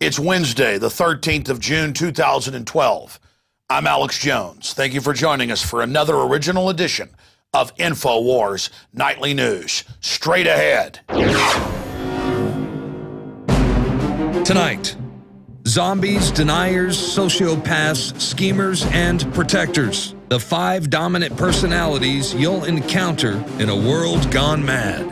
It's Wednesday, the 13th of June, 2012. I'm Alex Jones. Thank you for joining us for another original edition of Infowars Nightly News. Straight ahead. Tonight, zombies, deniers, sociopaths, schemers, and protectors. The 5 dominant personalities you'll encounter in a world gone mad.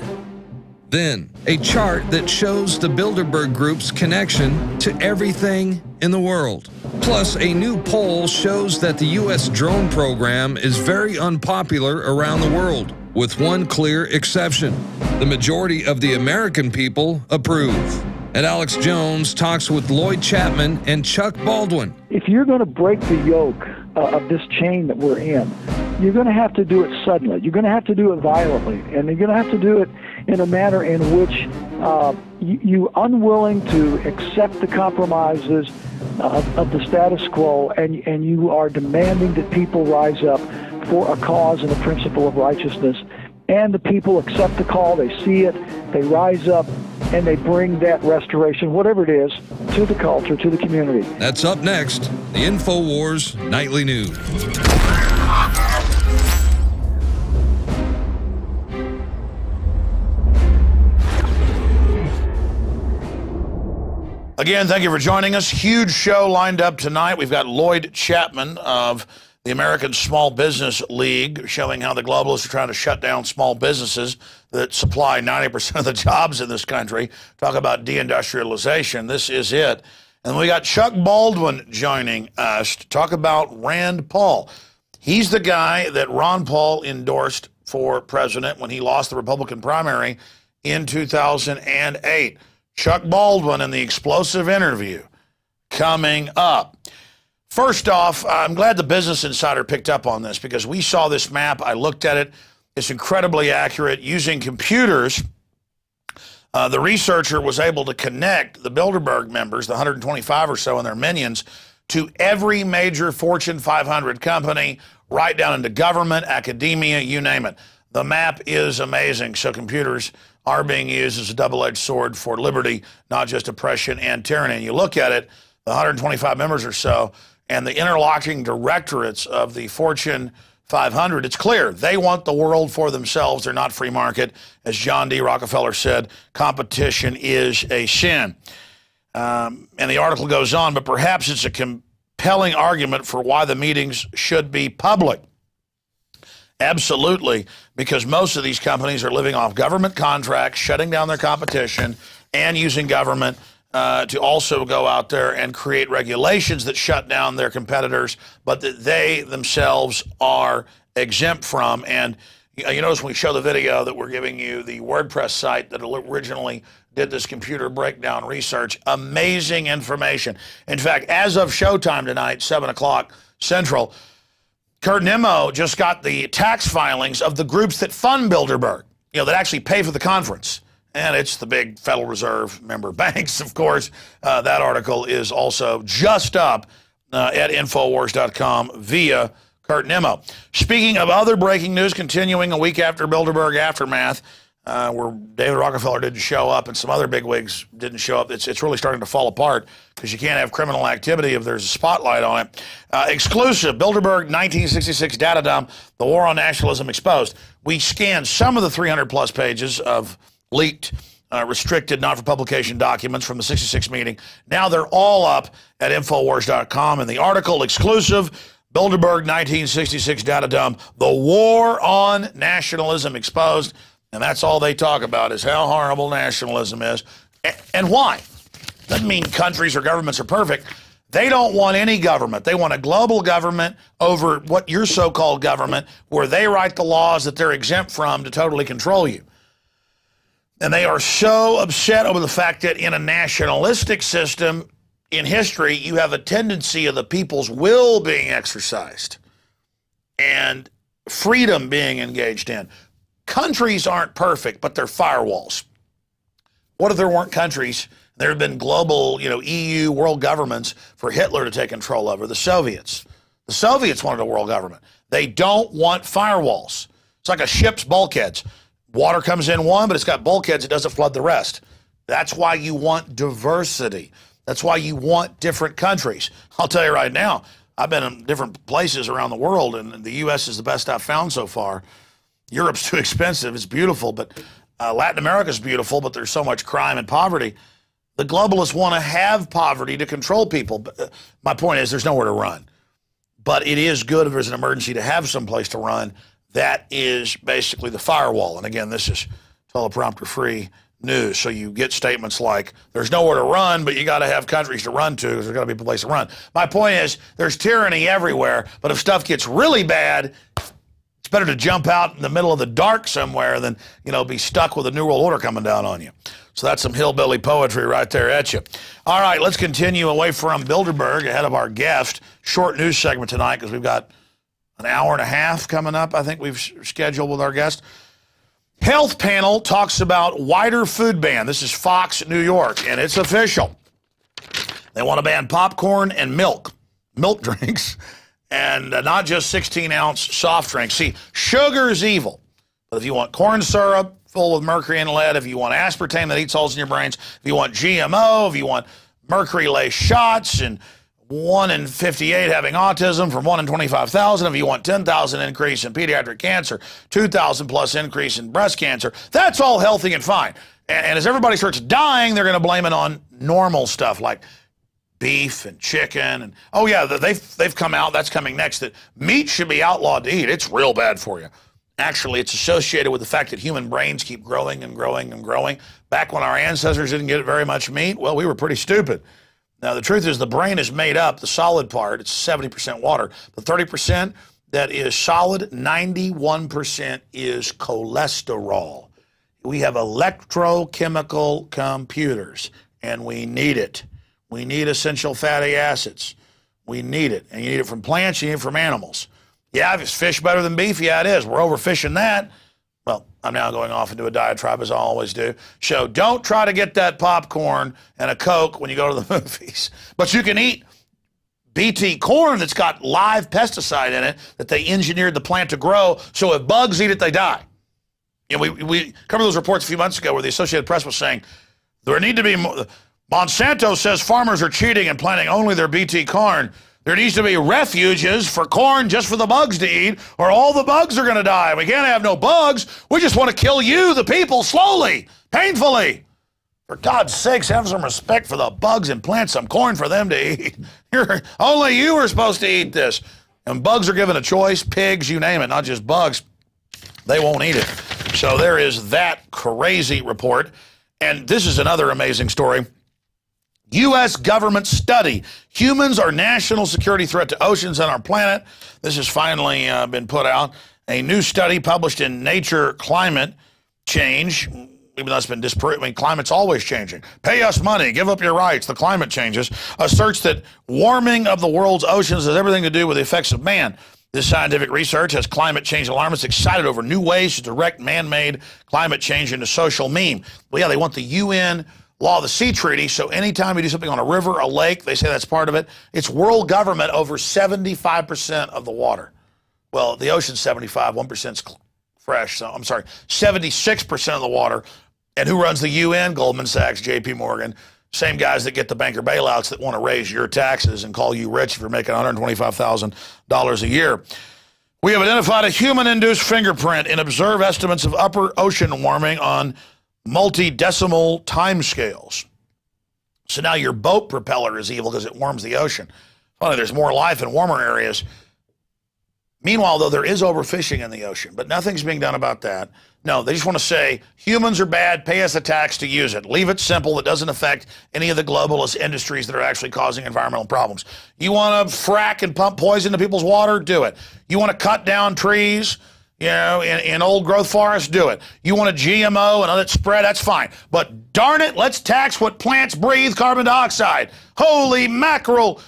Then, a chart that shows the Bilderberg Group's connection to everything in the world. Plus, a new poll shows that the U.S. drone program is very unpopular around the world, with one clear exception. The majority of the American people approve. And Alex Jones talks with Lloyd Chapman and Chuck Baldwin. If you're going to break the yoke of this chain that we're in, you're going to have to do it suddenly. You're going to have to do it violently, and you're going to have to do it in a manner in which you're unwilling to accept the compromises of the status quo, and you are demanding that people rise up for a cause and a principle of righteousness. And the people accept the call, they see it, they rise up, and they bring that restoration, whatever it is, to the culture, to the community. That's up next, the Infowars Nightly News. Again, thank you for joining us. Huge show lined up tonight. We've got Lloyd Chapman of the American Small Business League showing how the globalists are trying to shut down small businesses that supply 90% of the jobs in this country. Talk about deindustrialization. This is it. And we got Chuck Baldwin joining us to talk about Rand Paul. He's the guy that Ron Paul endorsed for president when he lost the Republican primary in 2008. Chuck Baldwin in the explosive interview coming up. First off, I'm glad the Business Insider picked up on this because we saw this map. I looked at it. It's incredibly accurate. Using computers, the researcher was able to connect the Bilderberg members, the 125 or so and their minions, to every major Fortune 500 company, right down into government, academia, you name it. The map is amazing. So computers are being used as a double-edged sword for liberty, not just oppression and tyranny. And you look at it, the 125 members or so, and the interlocking directorates of the Fortune 500, it's clear they want the world for themselves. They're not free market. As John D. Rockefeller said, competition is a sin. And the article goes on, but perhaps it's a compelling argument for why the meetings should be public. Absolutely, because most of these companies are living off government contracts, shutting down their competition, and using government to also go out there and create regulations that shut down their competitors, but that they themselves are exempt from. And you notice when we show the video that we're giving you the WordPress site that originally did this computer breakdown research. Amazing information. In fact, as of showtime tonight, 7 o'clock Central, Kurt Nimmo just got the tax filings of the groups that fund Bilderberg, that actually pay for the conference. And it's the big Federal Reserve member banks, of course. That article is also just up at Infowars.com via Kurt Nimmo. Speaking of other breaking news, continuing a week after Bilderberg aftermath, where David Rockefeller didn't show up and some other bigwigs didn't show up. It's really starting to fall apart because you can't have criminal activity if there's a spotlight on it. Exclusive, Bilderberg 1966 data dump, the war on nationalism exposed. We scanned some of the 300-plus pages of leaked, restricted, not-for-publication documents from the 66 meeting. Now they're all up at Infowars.com. And the article, exclusive, Bilderberg 1966 data dump, the war on nationalism exposed. And that's all they talk about is how horrible nationalism is. And why? Doesn't mean countries or governments are perfect. They don't want any government. They want a global government over what your so-called government, where they write the laws that they're exempt from to totally control you. And they are so upset over the fact that in a nationalistic system in history, you have a tendency of the people's will being exercised and freedom being engaged in. Countries aren't perfect, but they're firewalls. What if there weren't countries? There have been global, EU world governments for Hitler to take control over. The Soviets. The Soviets wanted a world government. They don't want firewalls. It's like a ship's bulkheads. Water comes in one, but it's got bulkheads. It doesn't flood the rest. That's why you want diversity. That's why you want different countries. I'll tell you right now, I've been in different places around the world, and the U.S. is the best I've found so far. Europe's too expensive. It's beautiful, but Latin America's beautiful, but there's so much crime and poverty. The globalists want to have poverty to control people. But, my point is there's nowhere to run. But it is good if there's an emergency to have someplace to run. That is basically the firewall. And again, this is teleprompter-free news. So you get statements like, there's nowhere to run, but you got to have countries to run to because there's got to be a place to run. My point is there's tyranny everywhere, but if stuff gets really bad, it's better to jump out in the middle of the dark somewhere than, be stuck with a New World Order coming down on you. So that's some hillbilly poetry right there at you. All right, let's continue away from Bilderberg ahead of our guest. Short news segment tonight because we've got an hour and a half coming up, I think we've scheduled with our guest. Health panel talks about wider food ban. This is Fox New York, and it's official. They want to ban popcorn and milk drinks, and not just 16-ounce soft drinks. See, sugar is evil, but if you want corn syrup full of mercury and lead, if you want aspartame that eats holes in your brains, if you want GMO, if you want mercury-laced shots, and 1 in 58 having autism from 1 in 25,000, if you want 10,000 increase in pediatric cancer, 2,000 plus increase in breast cancer, that's all healthy and fine. And as everybody starts dying, they're going to blame it on normal stuff like beef and chicken. And oh yeah, they've come out, that's coming next, that meat should be outlawed to eat. It's real bad for you. Actually, it's associated with the fact that human brains keep growing and growing and growing. Back when our ancestors didn't get very much meat, well, we were pretty stupid. Now, the truth is the brain is made up, the solid part, it's 70% water. The 30% that is solid, 91% is cholesterol. We have electrochemical computers, and we need it. We need essential fatty acids. We need it. And you need it from plants, you need it from animals. Yeah, is fish better than beef? Yeah, it is. We're overfishing that. Well, I'm now going off into a diatribe, as I always do. So don't try to get that popcorn and a Coke when you go to the movies. But you can eat BT corn that's got live pesticide in it that they engineered the plant to grow, so if bugs eat it, they die. We covered those reports a few months ago where the Associated Press was saying there need to be more. Monsanto says farmers are cheating and planting only their BT corn. There needs to be refuges for corn just for the bugs to eat, or all the bugs are going to die. We can't have no bugs. We just want to kill you, the people, slowly, painfully. For God's sakes, have some respect for the bugs and plant some corn for them to eat. Only you are supposed to eat this. And bugs are given a choice, pigs, you name it, not just bugs. They won't eat it. So there is that crazy report. And this is another amazing story. U.S. government study. Humans are national security threat to oceans and our planet. This has finally been put out. A new study published in Nature Climate Change, even though it's been disproven. I mean, climate's always changing. Pay us money, give up your rights, the climate changes, asserts that warming of the world's oceans has everything to do with the effects of man. This scientific research has climate change alarmists excited over new ways to direct man-made climate change into social meme. Well, yeah, they want the UN Law of the Sea Treaty, so anytime you do something on a river, a lake, they say that's part of it. It's world government over 75% of the water. Well, the ocean's 75, 1%'s fresh, so I'm sorry, 76% of the water. And who runs the UN? Goldman Sachs, JP Morgan, same guys that get the banker bailouts that want to raise your taxes and call you rich if you're making $125,000 a year. We have identified a human-induced fingerprint and observe estimates of upper ocean warming on multi-decimal timescales. So now your boat propeller is evil because it warms the ocean. Funny, there's more life in warmer areas. Meanwhile, though, there is overfishing in the ocean, but nothing's being done about that. No, they just want to say humans are bad, pay us a tax to use it. Leave it simple. It doesn't affect any of the globalist industries that are actually causing environmental problems. You want to frack and pump poison to people's water? Do it. You want to cut down trees, in old growth forests? Do it. You want a GMO and let it spread? That's fine. But darn it, let's tax what plants breathe, carbon dioxide. Holy mackerel.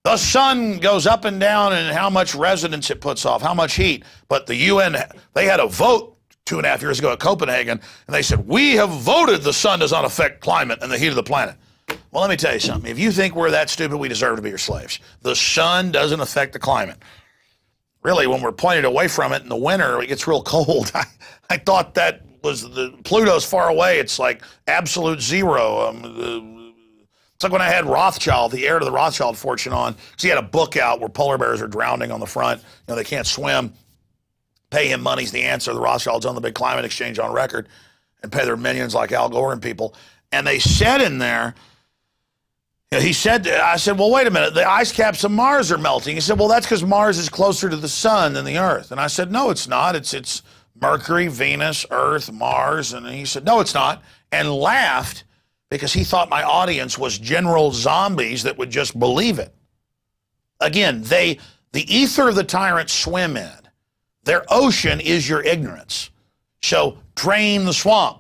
The sun goes up and down and how much resonance it puts off, how much heat. But the UN, they had a vote 2.5 years ago at Copenhagen, and they said, we have voted the sun does not affect climate and the heat of the planet. Well, let me tell you something. If you think we're that stupid, we deserve to be your slaves. The sun doesn't affect the climate. Really, when we're pointed away from it in the winter, it gets real cold. I thought that was Pluto's far away. It's like absolute zero. It's like when I had Rothschild, the heir to the Rothschild fortune on, because he had a book out where polar bears are drowning on the front. They can't swim. Pay him money's the answer. The Rothschilds own the big climate exchange on record and pay their minions like Al Gore and people. And they said in there, I said, well, wait a minute. The ice caps of Mars are melting. He said, well, that's because Mars is closer to the sun than the Earth. And I said, no, it's not. It's Mercury, Venus, Earth, Mars. And he said, no, it's not. And laughed because he thought my audience was general zombies that would just believe it. Again, the ether the tyrants swim in. Their ocean is your ignorance. So drain the swamp.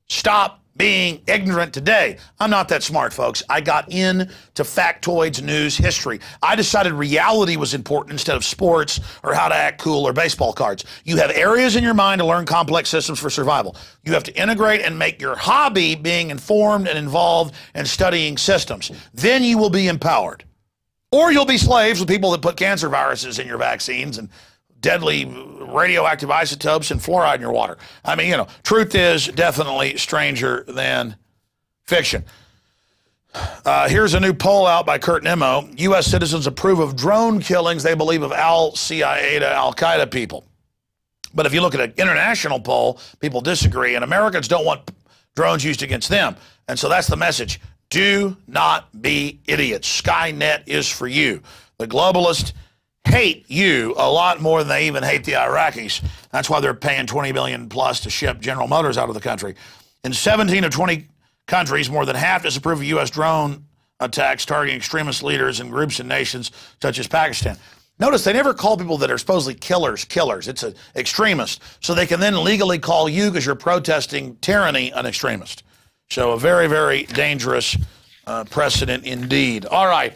Stop being ignorant today. I'm not that smart, folks. I got into factoids, news, history. I decided reality was important instead of sports or how to act cool or baseball cards. You have areas in your mind to learn complex systems for survival. You have to integrate and make your hobby being informed and involved and studying systems. Then you will be empowered. Or you'll be slaves with people that put cancer viruses in your vaccines and deadly radioactive isotopes and fluoride in your water. I mean, truth is definitely stranger than fiction. Here's a new poll out by Kurt Nimmo. U.S. citizens approve of drone killings they believe of al-CIA to al-Qaeda people. But if you look at an international poll, people disagree, and Americans don't want drones used against them. And so that's the message. Do not be idiots. Skynet is for you. The globalists hate you a lot more than they even hate the Iraqis. That's why they're paying $20 billion plus to ship General Motors out of the country. In 17 of 20 countries, more than half disapprove of U.S. drone attacks targeting extremist leaders and groups and nations such as Pakistan. Notice they never call people that are supposedly killers. It's an extremist. So they can then legally call you, because you're protesting tyranny, an extremist. So a very, very dangerous precedent indeed. All right.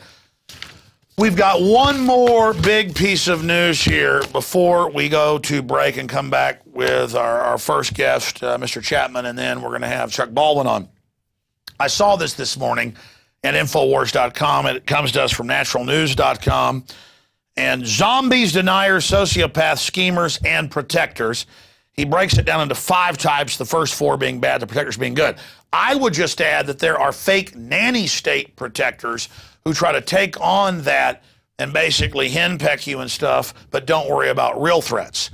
We've got one more big piece of news here before we go to break and come back with our first guest, Mr. Chapman, and then we're going to have Chuck Baldwin on. I saw this morning at Infowars.com. It comes to us from naturalnews.com. And zombies, deniers, sociopaths, schemers, and protectors. He breaks it down into 5 types, the first 4 being bad, the protectors being good. I would just add that there are fake nanny state protectors who try to take on that and basically henpeck you and stuff, but don't worry about real threats.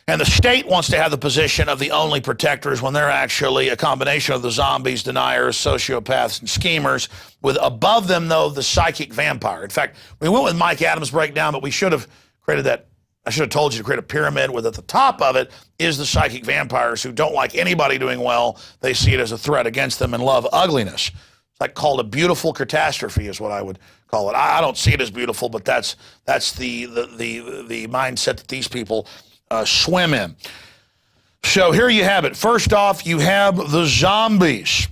And the state wants to have the position of the only protectors when they're actually a combination of the zombies, deniers, sociopaths, and schemers, with above them, though, the psychic vampire. In fact, we went with Mike Adams' breakdown, but we should have created that. I should have told you to create a pyramid with at the top of it is the psychic vampires who don't like anybody doing well. They see it as a threat against them and love ugliness. Like called a beautiful catastrophe is what I would call it. I don't see it as beautiful, but that's the mindset that these people swim in. So here you have it. First off, you have the zombies.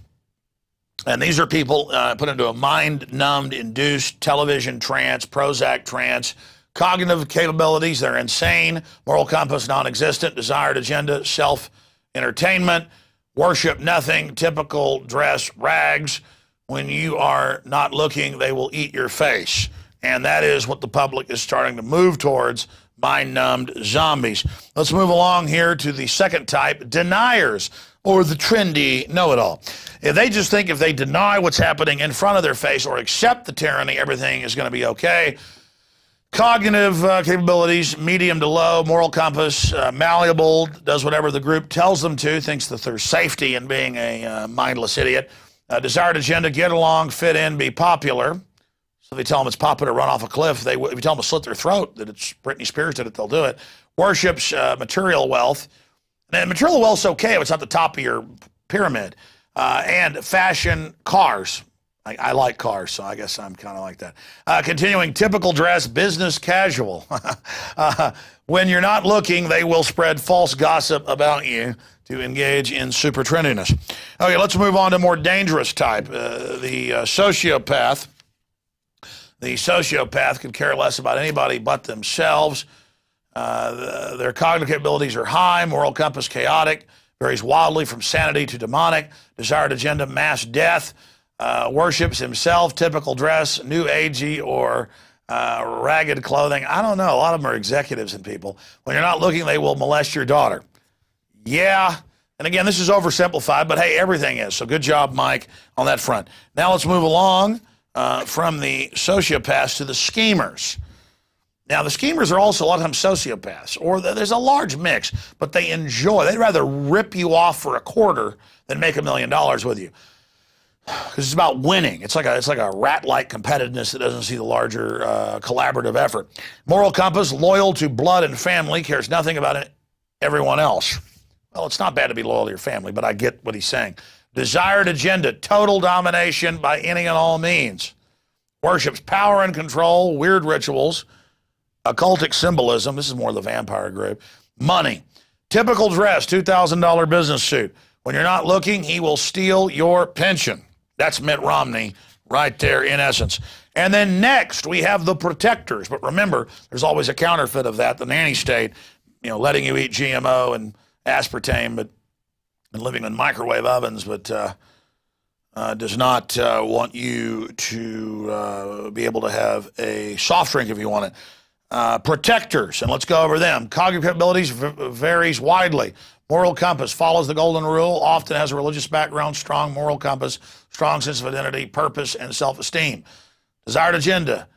And these are people put into a mind-numbed, induced television trance, Prozac trance, cognitive capabilities, they're insane, moral compass non-existent, desired agenda, self-entertainment, worship nothing, typical dress, rags. When you are not looking, they will eat your face. And that is what the public is starting to move towards, mind-numbed zombies. Let's move along here to the second type, deniers, or the trendy know-it-all. If they just think if they deny what's happening in front of their face or accept the tyranny, everything is going to be okay. Cognitive capabilities, medium to low, moral compass, malleable, does whatever the group tells them to, thinks that there's safety in being a mindless idiot. Desired agenda, get along, fit in, be popular. So if they tell them it's popular to run off a cliff, if you tell them to slit their throat, that it's Britney Spears did it, they'll do it. Worships material wealth. And material wealth's okay if it's at the top of your pyramid. And fashion, cars. I like cars, so I guess I'm kind of like that. Continuing, typical dress, business casual. When you're not looking, they will spread false gossip about you to engage in super trendiness. Okay, let's move on to more dangerous type, the sociopath. The sociopath could care less about anybody but themselves. Their cognitive capabilities are high, moral compass chaotic, varies wildly from sanity to demonic, desired agenda, mass death, worships himself, typical dress, new agey or ragged clothing. I don't know. A lot of them are executives and people. When you're not looking, they will molest your daughter. Yeah. And again, this is oversimplified, but hey, everything is. So good job, Mike, on that front. Now let's move along from the sociopaths to the schemers. Now, the schemers are also a lot of times sociopaths, or there's a large mix, but they'd rather rip you off for a quarter than make $1 million with you. Because it's about winning. It's like a rat-like competitiveness that doesn't see the larger collaborative effort. Moral compass, loyal to blood and family, cares nothing about everyone else. Well, it's not bad to be loyal to your family, but I get what he's saying. Desired agenda, total domination by any and all means. Worships power and control, weird rituals, occultic symbolism. This is more the vampire group. Money. Typical dress, $2,000 business suit. When you're not looking, he will steal your pension. That's Mitt Romney right there in essence. And then next, we have the protectors. But remember, there's always a counterfeit of that, the nanny state, letting you eat GMO and aspartame, and living in microwave ovens, but does not want you to be able to have a soft drink if you want it. Protectors, and let's go over them. Cognitive capabilities varies widely. Moral compass follows the golden rule, often has a religious background, strong moral compass, strong sense of identity, purpose, and self-esteem. Desired agenda,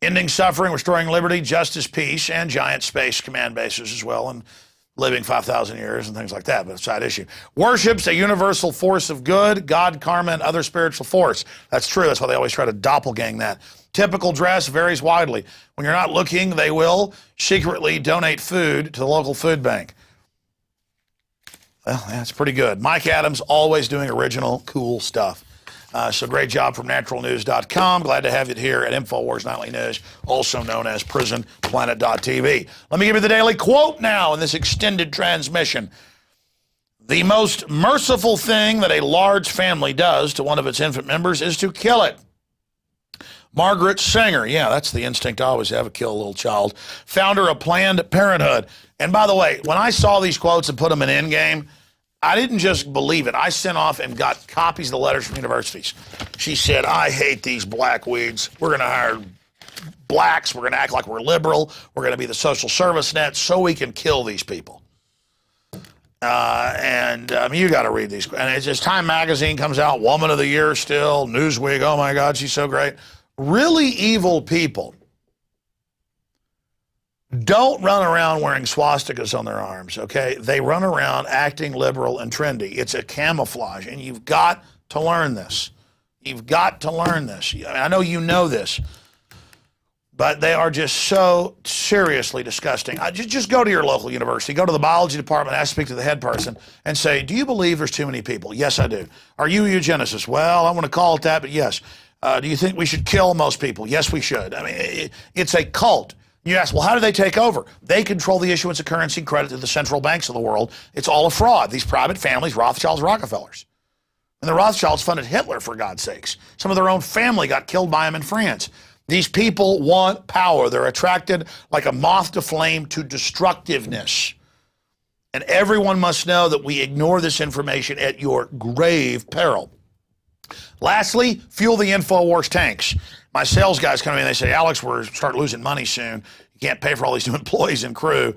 ending suffering, restoring liberty, justice, peace, and giant space command bases as well, and living 5,000 years and things like that, but it's a side issue. Worships a universal force of good, God, karma, and other spiritual force. That's true. That's why they always try to doppelgang that. Typical dress varies widely. When you're not looking, they will secretly donate food to the local food bank. Well, that's pretty good. Mike Adams, always doing original, cool stuff. So great job from naturalnews.com. Glad to have you here at Infowars Nightly News, also known as prisonplanet.tv. Let me give you the daily quote now in this extended transmission. The most merciful thing that a large family does to one of its infant members is to kill it. Margaret Sanger, yeah, that's the instinct I always have, kill a little child. Founder of Planned Parenthood. And by the way, when I saw these quotes and put them in Endgame, I didn't just believe it. I sent off and got copies of the letters from universities. She said, I hate these black weeds. We're going to hire blacks. We're going to act like we're liberal. We're going to be the social service net so we can kill these people. You got to read these. And it's just Time Magazine comes out, Woman of the Year still, Newsweek, oh my God, she's so great. Really evil people don't run around wearing swastikas on their arms, okay? They run around acting liberal and trendy. It's a camouflage, and you've got to learn this. You've got to learn this. I know you know this, but they are just so seriously disgusting. Just go to your local university, go to the biology department, ask to speak to the head person, and say, do you believe there's too many people? Yes, I do. Are you a eugenicist? Well, I want to call it that, but yes. Do you think we should kill most people? Yes, we should. I mean, it's a cult. You ask, well, how do they take over? They control the issuance of currency and credit to the central banks of the world. It's all a fraud. These private families, Rothschilds, Rockefellers. And the Rothschilds funded Hitler, for God's sakes. Some of their own family got killed by him in France. These people want power. They're attracted like a moth to flame to destructiveness. And everyone must know that we ignore this information at your grave peril. Lastly, fuel the Infowars tanks. My sales guys come in and they say, Alex, we're starting losing money soon. You can't pay for all these new employees and crew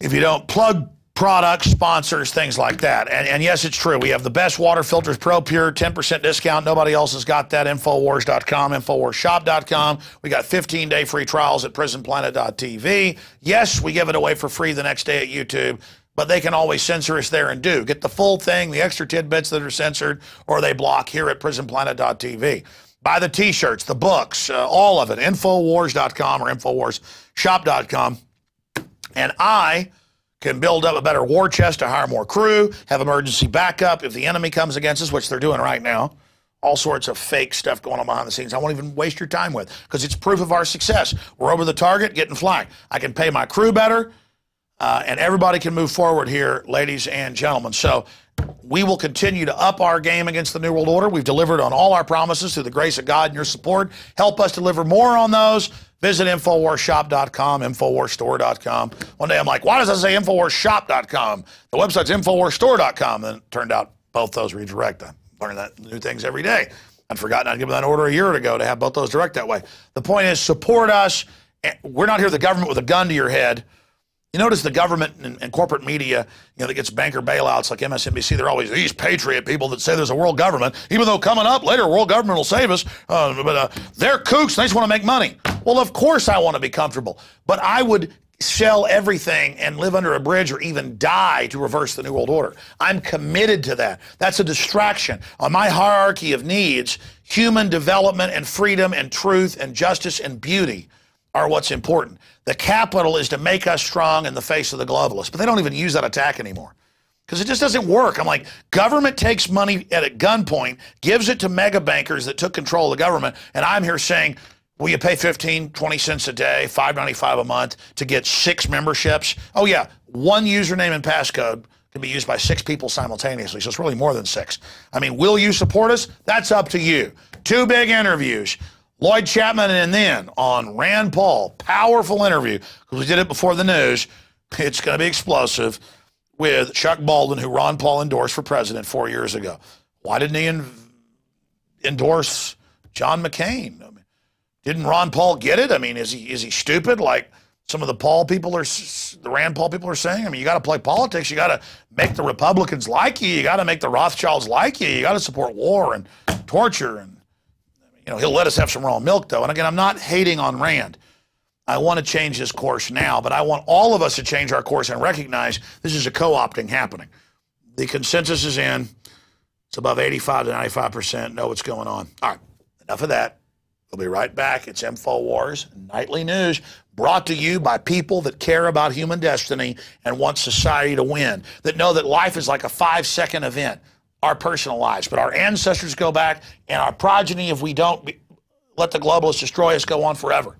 if you don't plug products, sponsors, things like that. And yes, it's true. We have the best water filters, Pro Pure, 10% discount. Nobody else has got that. Infowars.com, Infowarsshop.com. We got 15-day free trials at prisonplanet.tv. Yes, we give it away for free the next day at YouTube, but they can always censor us there and do. Get the full thing, the extra tidbits that are censored, or they block here at prisonplanet.tv. Buy the T-shirts, the books, all of it, Infowars.com or Infowarsshop.com. And I can build up a better war chest to hire more crew, have emergency backup if the enemy comes against us, which they're doing right now. All sorts of fake stuff going on behind the scenes I won't even waste your time with because it's proof of our success. We're over the target, getting flagged. I can pay my crew better, and everybody can move forward here, ladies and gentlemen. So we will continue to up our game against the New World Order. We've delivered on all our promises through the grace of God and your support. Help us deliver more on those. Visit Infowarsshop.com, Infowarsstore.com. One day I'm like, why does it say Infowarsshop.com? The website's Infowarsstore.com. And it turned out both those redirect. I learn that new things every day. I'd forgotten I'd given that order a year ago to have both those direct that way. The point is, support us. We're not here, the government, with a gun to your head. You notice the government and corporate media, that gets banker bailouts like MSNBC, they're always these patriot people that say there's a world government, even though coming up later, world government will save us. But they're kooks. They just want to make money. Well, of course I want to be comfortable. But I would sell everything and live under a bridge or even die to reverse the New World Order. I'm committed to that. That's a distraction. On my hierarchy of needs, human development and freedom and truth and justice and beauty are what's important. The capital is to make us strong in the face of the globalists, but they don't even use that attack anymore because it just doesn't work. I'm like, government takes money at a gunpoint, gives it to mega bankers that took control of the government, and I'm here saying, will you pay 15, 20 cents a day, $5.95 a month to get 6 memberships? Oh yeah, one username and passcode can be used by 6 people simultaneously, so it's really more than 6. I mean, will you support us? That's up to you. 2 big interviews. Lloyd Chapman, and then on Rand Paul, powerful interview, because we did it before the news. It's going to be explosive, with Chuck Baldwin, who Ron Paul endorsed for president 4 years ago. Why didn't he endorse John McCain? I mean, didn't Ron Paul get it? I mean, is he stupid like some of the Rand Paul people are saying? I mean, you got to play politics. You got to make the Republicans like you. You got to make the Rothschilds like you. You got to support war and torture. And he'll let us have some raw milk, though. And again, I'm not hating on Rand. I want to change his course now, but I want all of us to change our course and recognize this is a co-opting happening. The consensus is in. It's above 85 to 95%. Know what's going on. All right, enough of that. We'll be right back. It's Infowars Nightly News, brought to you by people that care about human destiny and want society to win, that know that life is like a 5-second event, our personal lives. But our ancestors go back, and our progeny, if we don't let the globalists destroy us, go on forever.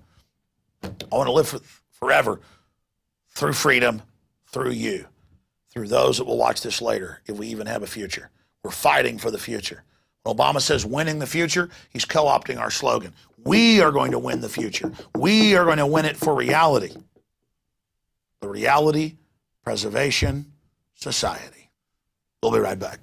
I want to live forever through freedom, through you, through those that will watch this later, if we even have a future. We're fighting for the future. When Obama says winning the future, he's co-opting our slogan. We are going to win the future. We are going to win it for reality. The reality, preservation, society. We'll be right back.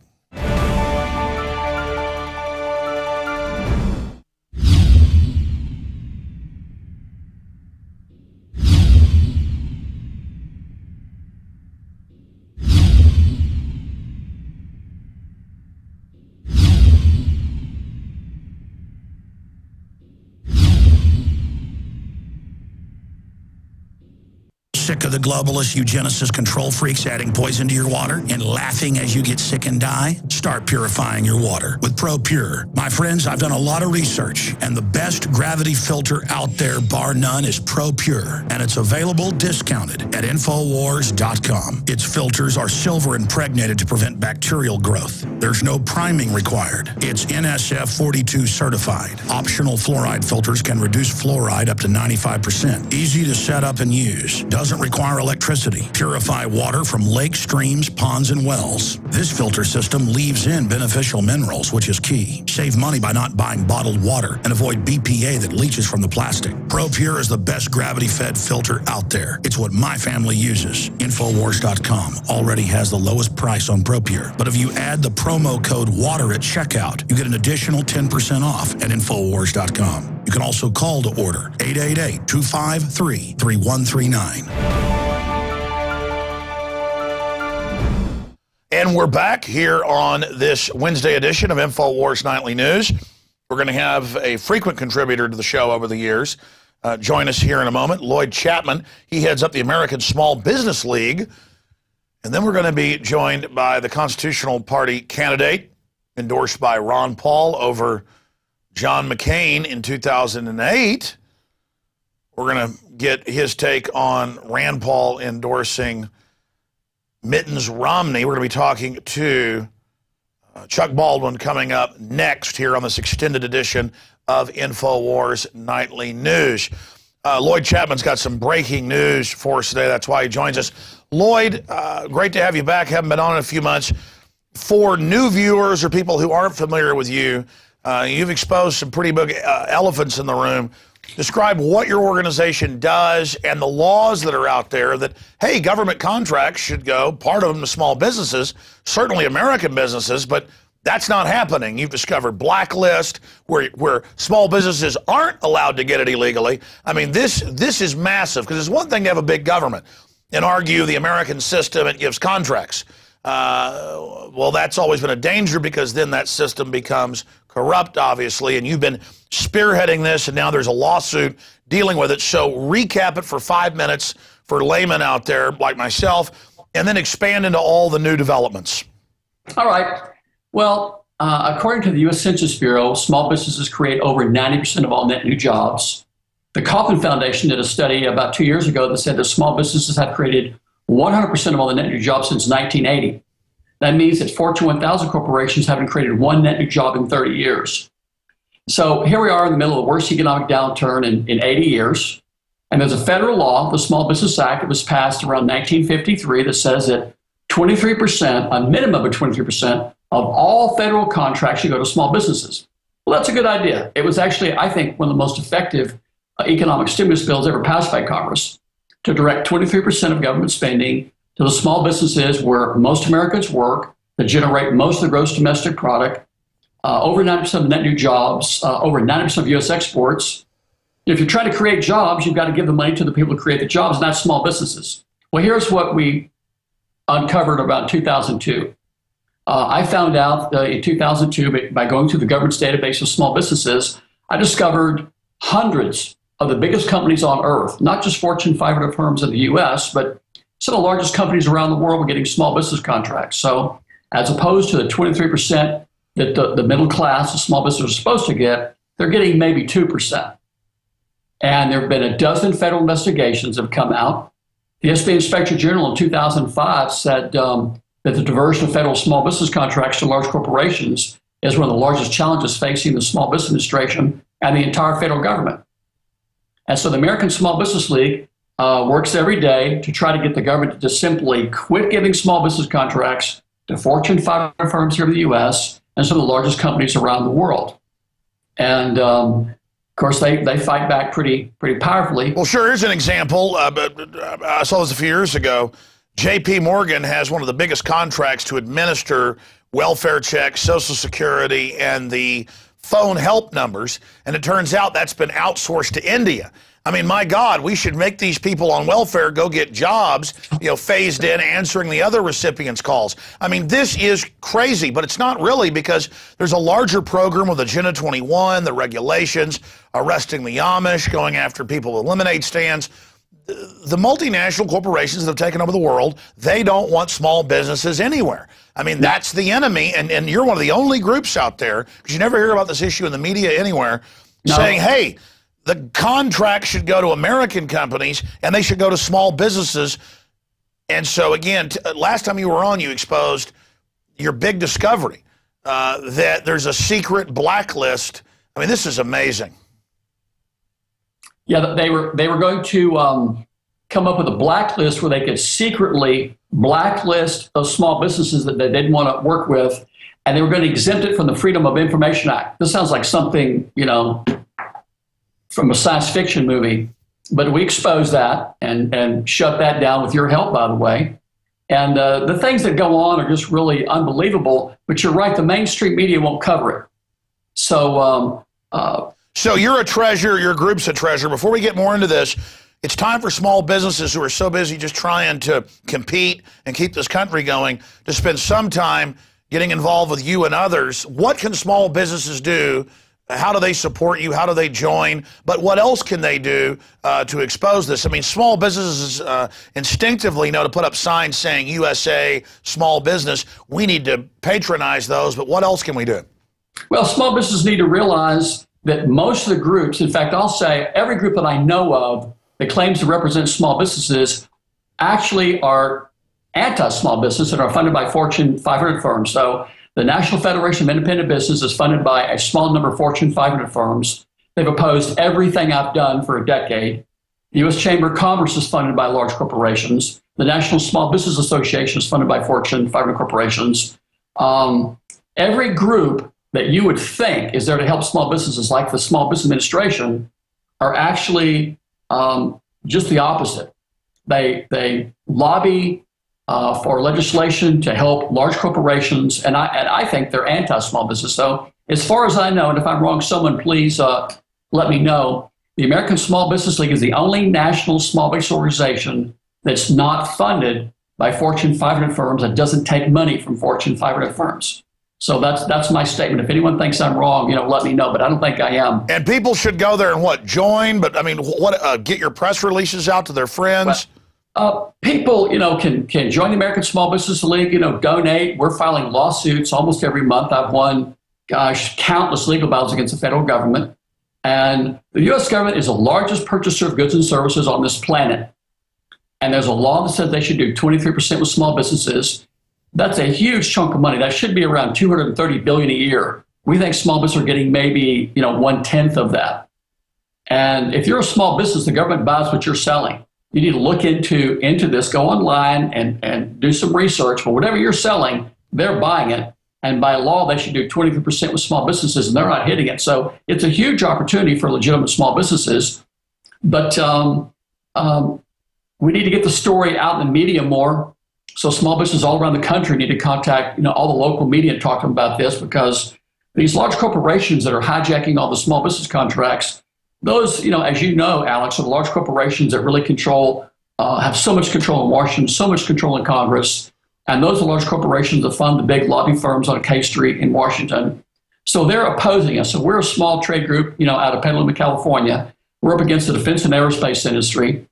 Sick of the globalist eugenicist control freaks adding poison to your water and laughing as you get sick and die? Start purifying your water with ProPure. My friends, I've done a lot of research, and the best gravity filter out there, bar none, is ProPure, and it's available discounted at Infowars.com. Its filters are silver impregnated to prevent bacterial growth. There's no priming required. It's NSF 42 certified. Optional fluoride filters can reduce fluoride up to 95%. Easy to set up and use. Doesn't require electricity. Purify water from lakes, streams, ponds, and wells. This filter system leaves in beneficial minerals, which is key. Save money by not buying bottled water and avoid BPA that leaches from the plastic. ProPure is the best gravity-fed filter out there. It's what my family uses. Infowars.com already has the lowest price on ProPure, but if you add the promo code WATER at checkout, you get an additional 10% off at Infowars.com. You can also call to order 888-253-3139. And we're back here on this Wednesday edition of Infowars Nightly News. We're going to have a frequent contributor to the show over the years join us here in a moment, Lloyd Chapman. He heads up the American Small Business League. And then we're going to be joined by the Constitutional Party candidate endorsed by Ron Paul over John McCain in 2008. We're going to get his take on Rand Paul endorsing Mittens Romney. We're going to be talking to Chuck Baldwin coming up next here on this extended edition of Infowars Nightly News. Lloyd Chapman's got some breaking news for us today. That's why he joins us. Lloyd, great to have you back. Haven't been on in a few months. For new viewers or people who aren't familiar with you, you've exposed some pretty big elephants in the room. Describe what your organization does and the laws that are out there that, hey, government contracts should go, part of them to small businesses, certainly American businesses, but that's not happening. You've discovered blacklist where small businesses aren't allowed to get it illegally. I mean, this is massive because it's one thing to have a big government. and argue the American system, it gives contracts. Well, that's always been a danger because then that system becomes corrupt, obviously, and you've been spearheading this, and now there's a lawsuit dealing with it. So recap it for 5 minutes for laymen out there like myself, and then expand into all the new developments. All right. Well, according to the U.S. Census Bureau, small businesses create over 90% of all net new jobs. The Kauffman Foundation did a study about 2 years ago that said that small businesses have created 100% of all the net new jobs since 1980. That means that Fortune 1000 corporations haven't created one net new job in 30 years. So here we are in the middle of the worst economic downturn in 80 years. And there's a federal law, the Small Business Act, that was passed around 1953 that says that 23%, a minimum of 23% of all federal contracts should go to small businesses. Well, that's a good idea. It was actually, I think, one of the most effective economic stimulus bills ever passed by Congress to direct 23% of government spending to the small businesses where most Americans work, that generate most of the gross domestic product, over 90% of net new jobs, over 90% of U.S. exports. If you're trying to create jobs, you've got to give the money to the people who create the jobs, not small businesses. Well, here's what we uncovered about 2002. I found out in 2002, by going through the government's database of small businesses, I discovered hundreds of the biggest companies on earth, not just Fortune 500 firms in the U.S., but some of the largest companies around the world were getting small business contracts. So as opposed to the 23% that the middle class, the small business are supposed to get, they're getting maybe 2%. And there have been a dozen federal investigations that have come out. The SBA Inspector General in 2005 said that the diversion of federal small business contracts to large corporations is one of the largest challenges facing the Small Business Administration and the entire federal government. And so the American Small Business League works every day to try to get the government to simply quit giving small business contracts to Fortune 500 firms here in the U.S. and some of the largest companies around the world. And of course, they fight back pretty powerfully. Well, sure. Here's an example. I saw this a few years ago. J.P. Morgan has one of the biggest contracts to administer welfare checks, Social Security, and the phone help numbers. And it turns out that's been outsourced to India. I mean, my God, we should make these people on welfare go get jobs, phased in, answering the other recipients' calls. I mean, this is crazy, but it's not really, because there's a larger program with Agenda 21, the regulations, arresting the Amish, going after people with lemonade stands. The multinational corporations that have taken over the world, they don't want small businesses anywhere. I mean, that's the enemy, and you're one of the only groups out there, because you never hear about this issue in the media anywhere, saying, hey, the contract should go to American companies, and they should go to small businesses. And so, again, last time you were on, you exposed your big discovery, that there's a secret blacklist. I mean, this is amazing. Yeah, they were going to come up with a blacklist where they could secretly blacklist those small businesses that they didn't want to work with, and they were going to exempt it from the Freedom of Information Act. This sounds like something, from a science fiction movie, but we exposed that and shut that down with your help, by the way. And the things that go on are just really unbelievable, but you're right, the mainstream media won't cover it. So you're a treasure, your group's a treasure. Before we get more into this, it's time for small businesses who are so busy just trying to compete and keep this country going to spend some time getting involved with you and others. What can small businesses do? How do they support you? How do they join? But what else can they do to expose this? I mean, small businesses instinctively know to put up signs saying USA, small business. We need to patronize those, but what else can we do? Well, small businesses need to realize that most of the groups, in fact, I'll say every group that I know of that claims to represent small businesses actually are anti-small business and are funded by Fortune 500 firms. So the National Federation of Independent Business is funded by a small number of Fortune 500 firms. They've opposed everything I've done for a decade. The U.S. Chamber of Commerce is funded by large corporations. The National Small Business Association is funded by Fortune 500 corporations. Every group that you would think is there to help small businesses, like the Small Business Administration, are actually just the opposite. They lobby for legislation to help large corporations, and I think they're anti-small business. So as far as I know, and if I'm wrong, someone please let me know, the American Small Business League is the only national small business organization that's not funded by Fortune 500 firms, that doesn't take money from Fortune 500 firms. So that's my statement. If anyone thinks I'm wrong, let me know, but I don't think I am. And people should go there and join, but I mean, get your press releases out to their friends. People, can join the American Small Business League, donate. We're filing lawsuits almost every month. I've won, countless legal battles against the federal government. And the U.S. government is the largest purchaser of goods and services on this planet. And there's a law that says they should do 23% with small businesses. That's a huge chunk of money. That should be around $230 billion a year. We think small businesses are getting maybe 1/10 of that. And if you're a small business, the government buys what you're selling. You need to look into this, go online and do some research. But whatever you're selling, they're buying it. And by law, they should do 23% with small businesses, and they're not hitting it. So it's a huge opportunity for legitimate small businesses. But we need to get the story out in the media more. So small businesses all around the country need to contact all the local media and talk to them about this, because these large corporations that are hijacking all the small business contracts, those, as you know, Alex, are the large corporations that really control, have so much control in Washington, so much control in Congress. And those are large corporations that fund the big lobby firms on K Street in Washington. So they're opposing us. So we're a small trade group, out of Petaluma, California. We're up against the defense and aerospace industry.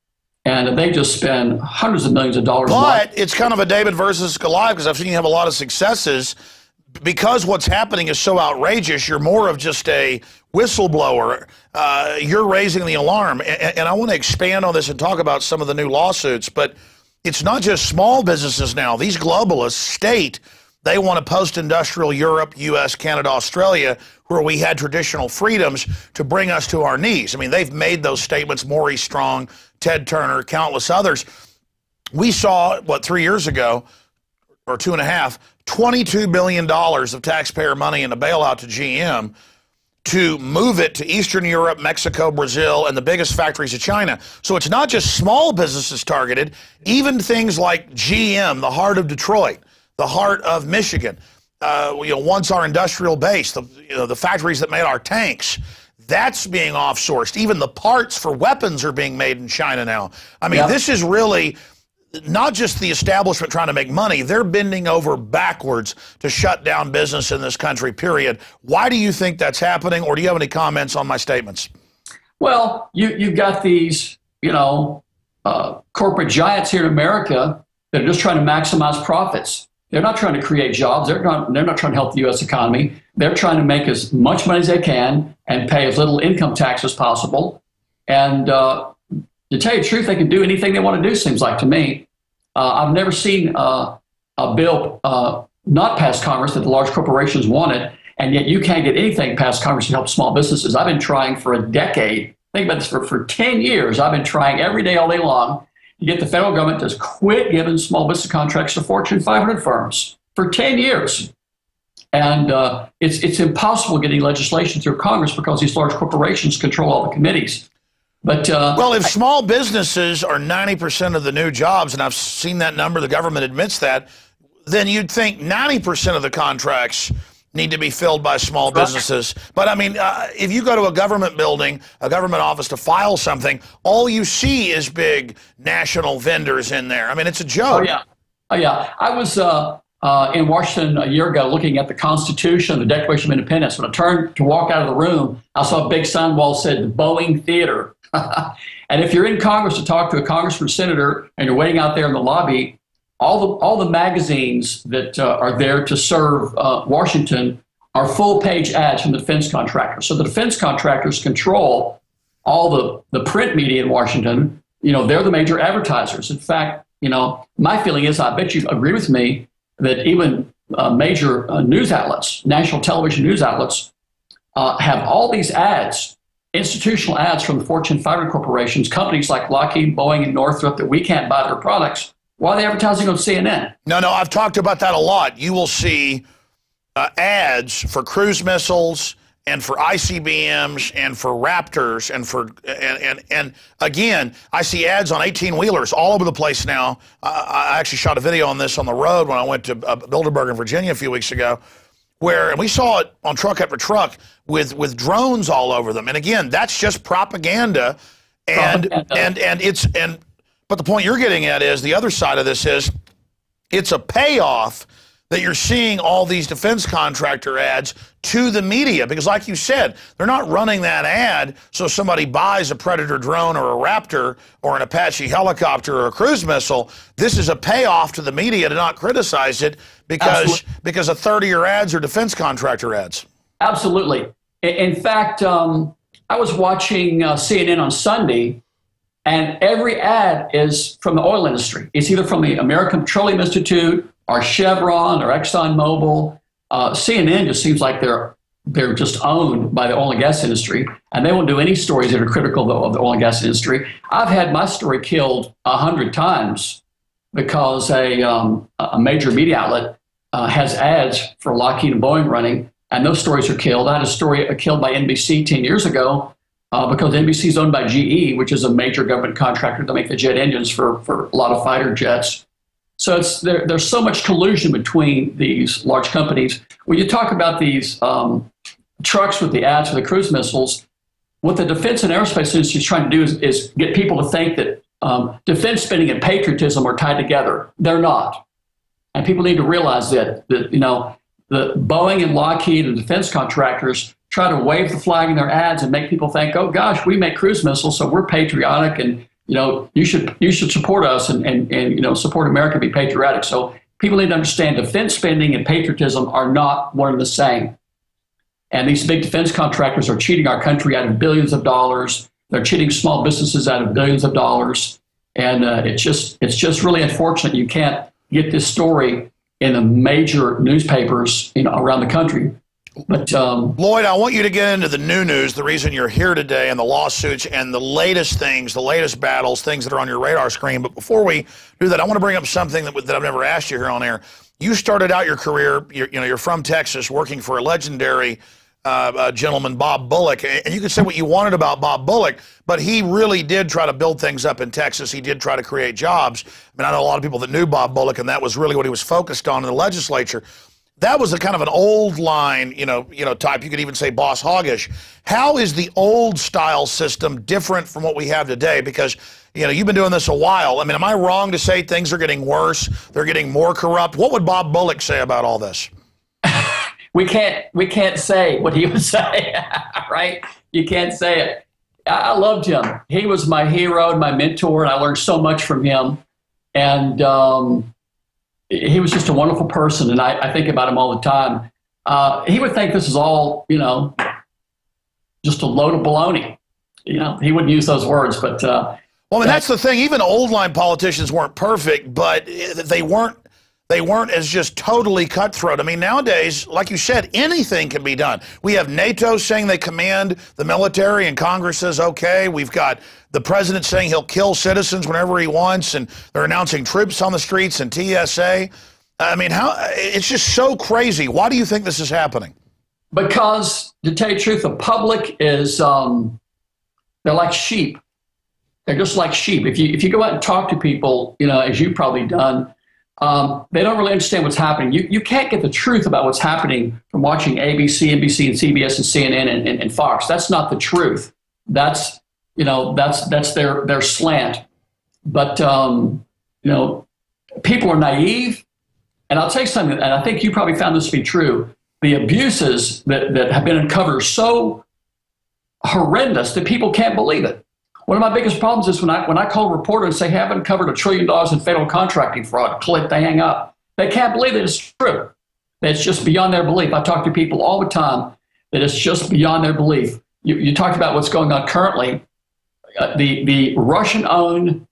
And they just spend hundreds of millions of dollars. But it's kind of a David versus Goliath, because I've seen you have a lot of successes. Because what's happening is so outrageous, you're more of just a whistleblower. You're raising the alarm. And I want to expand on this and talk about some of the new lawsuits. But it's not just small businesses now. These globalists state they want a post-industrial Europe, U.S., Canada, Australia, where we had traditional freedoms, to bring us to our knees. I mean, they've made those statements, Maurice Strong, Ted Turner, countless others. We saw, 3 years ago, or 2.5, $22 billion of taxpayer money in a bailout to GM to move it to Eastern Europe, Mexico, Brazil, and the biggest factories of China. So it's not just small businesses targeted, even things like GM, the heart of Detroit, the heart of Michigan, once our industrial base, the factories that made our tanks, that's being offsourced. Even the parts for weapons are being made in China now. I mean, This is really not just the establishment trying to make money. They're bending over backwards to shut down business in this country, period. Why do you think that's happening, or do you have any comments on my statements? Well, you've got these, corporate giants here in America that are just trying to maximize profits. They're not trying to create jobs. They're not trying to help the U.S. economy. They're trying to make as much money as they can and pay as little income tax as possible. And to tell you the truth, they can do anything they want to do, seems like to me. I've never seen a bill not pass Congress that the large corporations wanted, and yet you can't get anything past Congress to help small businesses. I've been trying for a decade. Think about this, for 10 years, I've been trying every day, all day long, to get the federal government to quit giving small business contracts to Fortune 500 firms for 10 years. And it's impossible getting legislation through Congress because these large corporations control all the committees. But if small businesses are 90% of the new jobs, and I've seen that number, the government admits that, then you'd think 90% of the contracts need to be filled by small businesses. But I mean, if you go to a government building, a government office to file something, all you see is big national vendors in there. I mean, it's a joke. Oh, yeah. I was in Washington a year ago looking at the Constitution, the Declaration of Independence. When I turned to walk out of the room, I saw a big sign wall that said the Boeing Theater. And if you're in Congress to talk to a congressman, senator, and you're waiting out there in the lobby, all the magazines that are there to serve Washington are full-page ads from the defense contractors. So the defense contractors control all the print media in Washington. They're the major advertisers. In fact, my feeling is, I bet you agree with me, that even major news outlets, national television news outlets, have all these ads, institutional ads from the Fortune 500 corporations, companies like Lockheed, Boeing, and Northrop, that we can't buy their products. Why are they advertising on CNN? No, I've talked about that a lot. You will see ads for cruise missiles and for ICBMs and for Raptors and again, I see ads on 18-wheelers all over the place now. I actually shot a video on this on the road when I went to Bilderberg in Virginia a few weeks ago, and we saw it on truck after truck with drones all over them. And again, that's just propaganda, but But the point you're getting at is the other side of this is it's a payoff that you're seeing all these defense contractor ads to the media, because like you said, they're not running that ad so somebody buys a Predator drone or a Raptor or an Apache helicopter or a cruise missile. This is a payoff to the media to not criticize it because a third of your ads are defense contractor ads. Absolutely. In fact, I was watching CNN on Sunday, and every ad is from the oil industry. It's either from the American Petroleum Institute or Chevron or ExxonMobil. CNN just seems like they're just owned by the oil and gas industry, and they won't do any stories that are critical of the oil and gas industry. I've had my story killed 100 times because a major media outlet has ads for Lockheed and Boeing running, and those stories are killed. I had a story killed by NBC 10 years ago because NBC is owned by GE, which is a major government contractor to make the jet engines for a lot of fighter jets. So there's so much collusion between these large companies. When you talk about these trucks with the ads for the cruise missiles, what the defense and aerospace industry is trying to do is get people to think that defense spending and patriotism are tied together. They're not. And people need to realize that you know, the Boeing and Lockheed and defense contractors try to wave the flag in their ads and make people think, oh gosh, we make cruise missiles, so we're patriotic, and you know, you should support us and you know, support America, be patriotic. So people need to understand defense spending and patriotism are not one and the same. And these big defense contractors are cheating our country out of billions of dollars. They're cheating small businesses out of billions of dollars. And it's just really unfortunate you can't get this story in the major newspapers, you know, around the country. But Lloyd, I want you to get into the new news, the reason you're here today, and the lawsuits and the latest things, the latest battles, things that are on your radar screen. But before we do that, I want to bring up something that I've never asked you here on air. You started out your career, you're from Texas, working for a legendary gentleman, Bob Bullock. And you could say what you wanted about Bob Bullock, but he really did try to build things up in Texas. He did try to create jobs. I mean, I know a lot of people that knew Bob Bullock, and that was really what he was focused on in the legislature. That was a kind of an old line, type. You could even say boss hoggish. How is the old style system different from what we have today? Because, you've been doing this a while. I mean, am I wrong to say things are getting worse? They're getting more corrupt? What would Bob Bullock say about all this? We can't say what he would say, right? You can't say it. I loved him. He was my hero and my mentor, and I learned so much from him. And he was just a wonderful person, and I think about him all the time. He would think this is all, just a load of baloney. He wouldn't use those words, but well, I mean, that's the thing. Even old line politicians weren't perfect, but they weren't as just totally cutthroat. I mean, nowadays, like you said, anything can be done. We have NATO saying they command the military, and Congress says okay. We've got the president saying he'll kill citizens whenever he wants, and they're announcing troops on the streets and TSA. I mean, it's just so crazy. Why do you think this is happening? Because, to tell you the truth, the public is, they're like sheep. They're just like sheep. If you go out and talk to people, as you've probably done, they don't really understand what's happening. You can't get the truth about what's happening from watching ABC, NBC, and CBS, and CNN, and Fox. That's not the truth. That's their slant. But people are naive. And I'll tell you something, and I think you probably found this to be true. The abuses that have been uncovered are so horrendous that people can't believe it. One of my biggest problems is when I call a reporter and say, hey, I've uncovered $1 trillion in federal contracting fraud, click, they hang up. They can't believe that it's true. It's just beyond their belief. I talk to people all the time that it's just beyond their belief. You talked about what's going on currently. The Russian-owned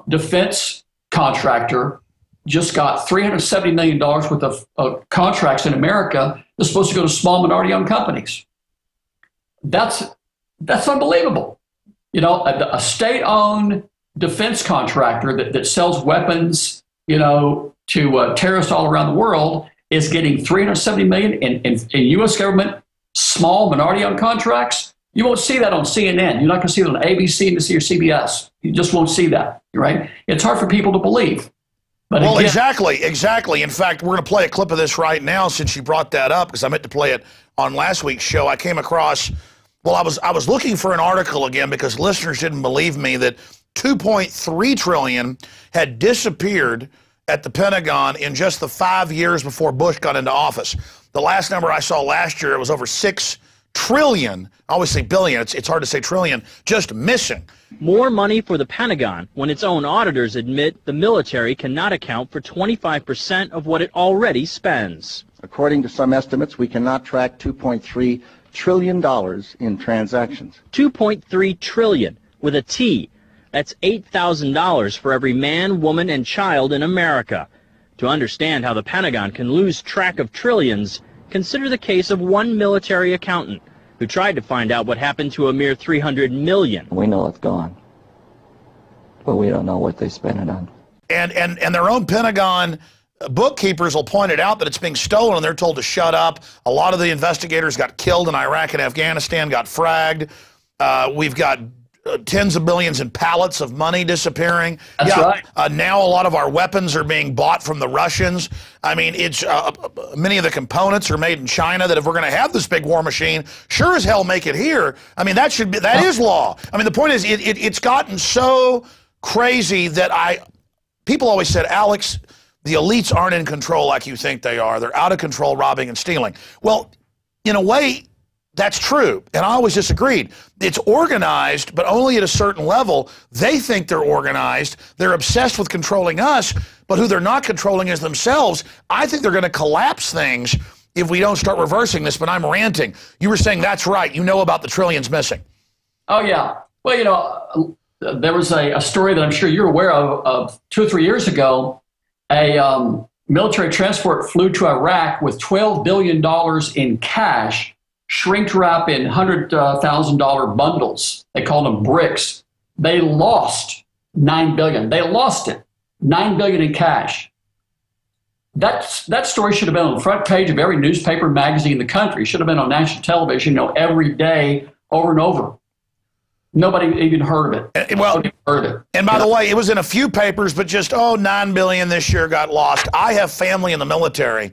defense contractor just got $370 million worth of contracts in America that's supposed to go to small minority-owned companies. That's unbelievable. A state-owned defense contractor that sells weapons, to terrorists all around the world is getting $370 million in U.S. government small minority-owned contracts. You won't see that on CNN. You're not going to see it on ABC, NBC, or CBS. You just won't see that, right? It's hard for people to believe. But well, exactly. In fact, we're going to play a clip of this right now since you brought that up, because I meant to play it on last week's show. I came across, I was looking for an article again because listeners didn't believe me that $2.3 trillion had disappeared at the Pentagon in just the 5 years before Bush got into office. The last number I saw last year, it was over $6 trillion. I always say billion. It's hard to say trillion. Just missing. More money for the Pentagon when its own auditors admit the military cannot account for 25% of what it already spends. According to some estimates, we cannot track $2.3 trillion in transactions. 2.3 trillion with a T. That's $8,000 for every man, woman, and child in America. To understand how the Pentagon can lose track of trillions, consider the case of one military accountant who tried to find out what happened to a mere $300 million. We know it's gone, but we don't know what they spent it on. And their own Pentagon bookkeepers will point it out that it's being stolen, and they're told to shut up. A lot of the investigators got killed in Iraq and Afghanistan, got fragged. We've got tens of billions in pallets of money disappearing. That's right. Now a lot of our weapons are being bought from the Russians. I mean, it's many of the components are made in China. That if we're going to have this big war machine, sure as hell make it here. I mean, that is law. I mean, the point is, it's gotten so crazy that people always said, Alex, the elites aren't in control like you think they are. They're out of control, robbing and stealing. Well, in a way, that's true, and I always disagreed. It's organized, but only at a certain level. They think they're organized. They're obsessed with controlling us, but who they're not controlling is themselves. I think they're going to collapse things if we don't start reversing this, but I'm ranting. You were saying that's right. You know about the trillions missing. Oh, yeah. Well, there was a story that I'm sure you're aware of 2 or 3 years ago. A military transport flew to Iraq with $12 billion in cash, shrink wrap in $100,000 bundles. They called them bricks. They lost $9 billion. They lost it. $9 billion in cash. That story should have been on the front page of every newspaper, magazine in the country. It should have been on national television, every day, over and over. Nobody even heard of it. And by the way, it was in a few papers, but just, $9 billion this year got lost. I have family in the military.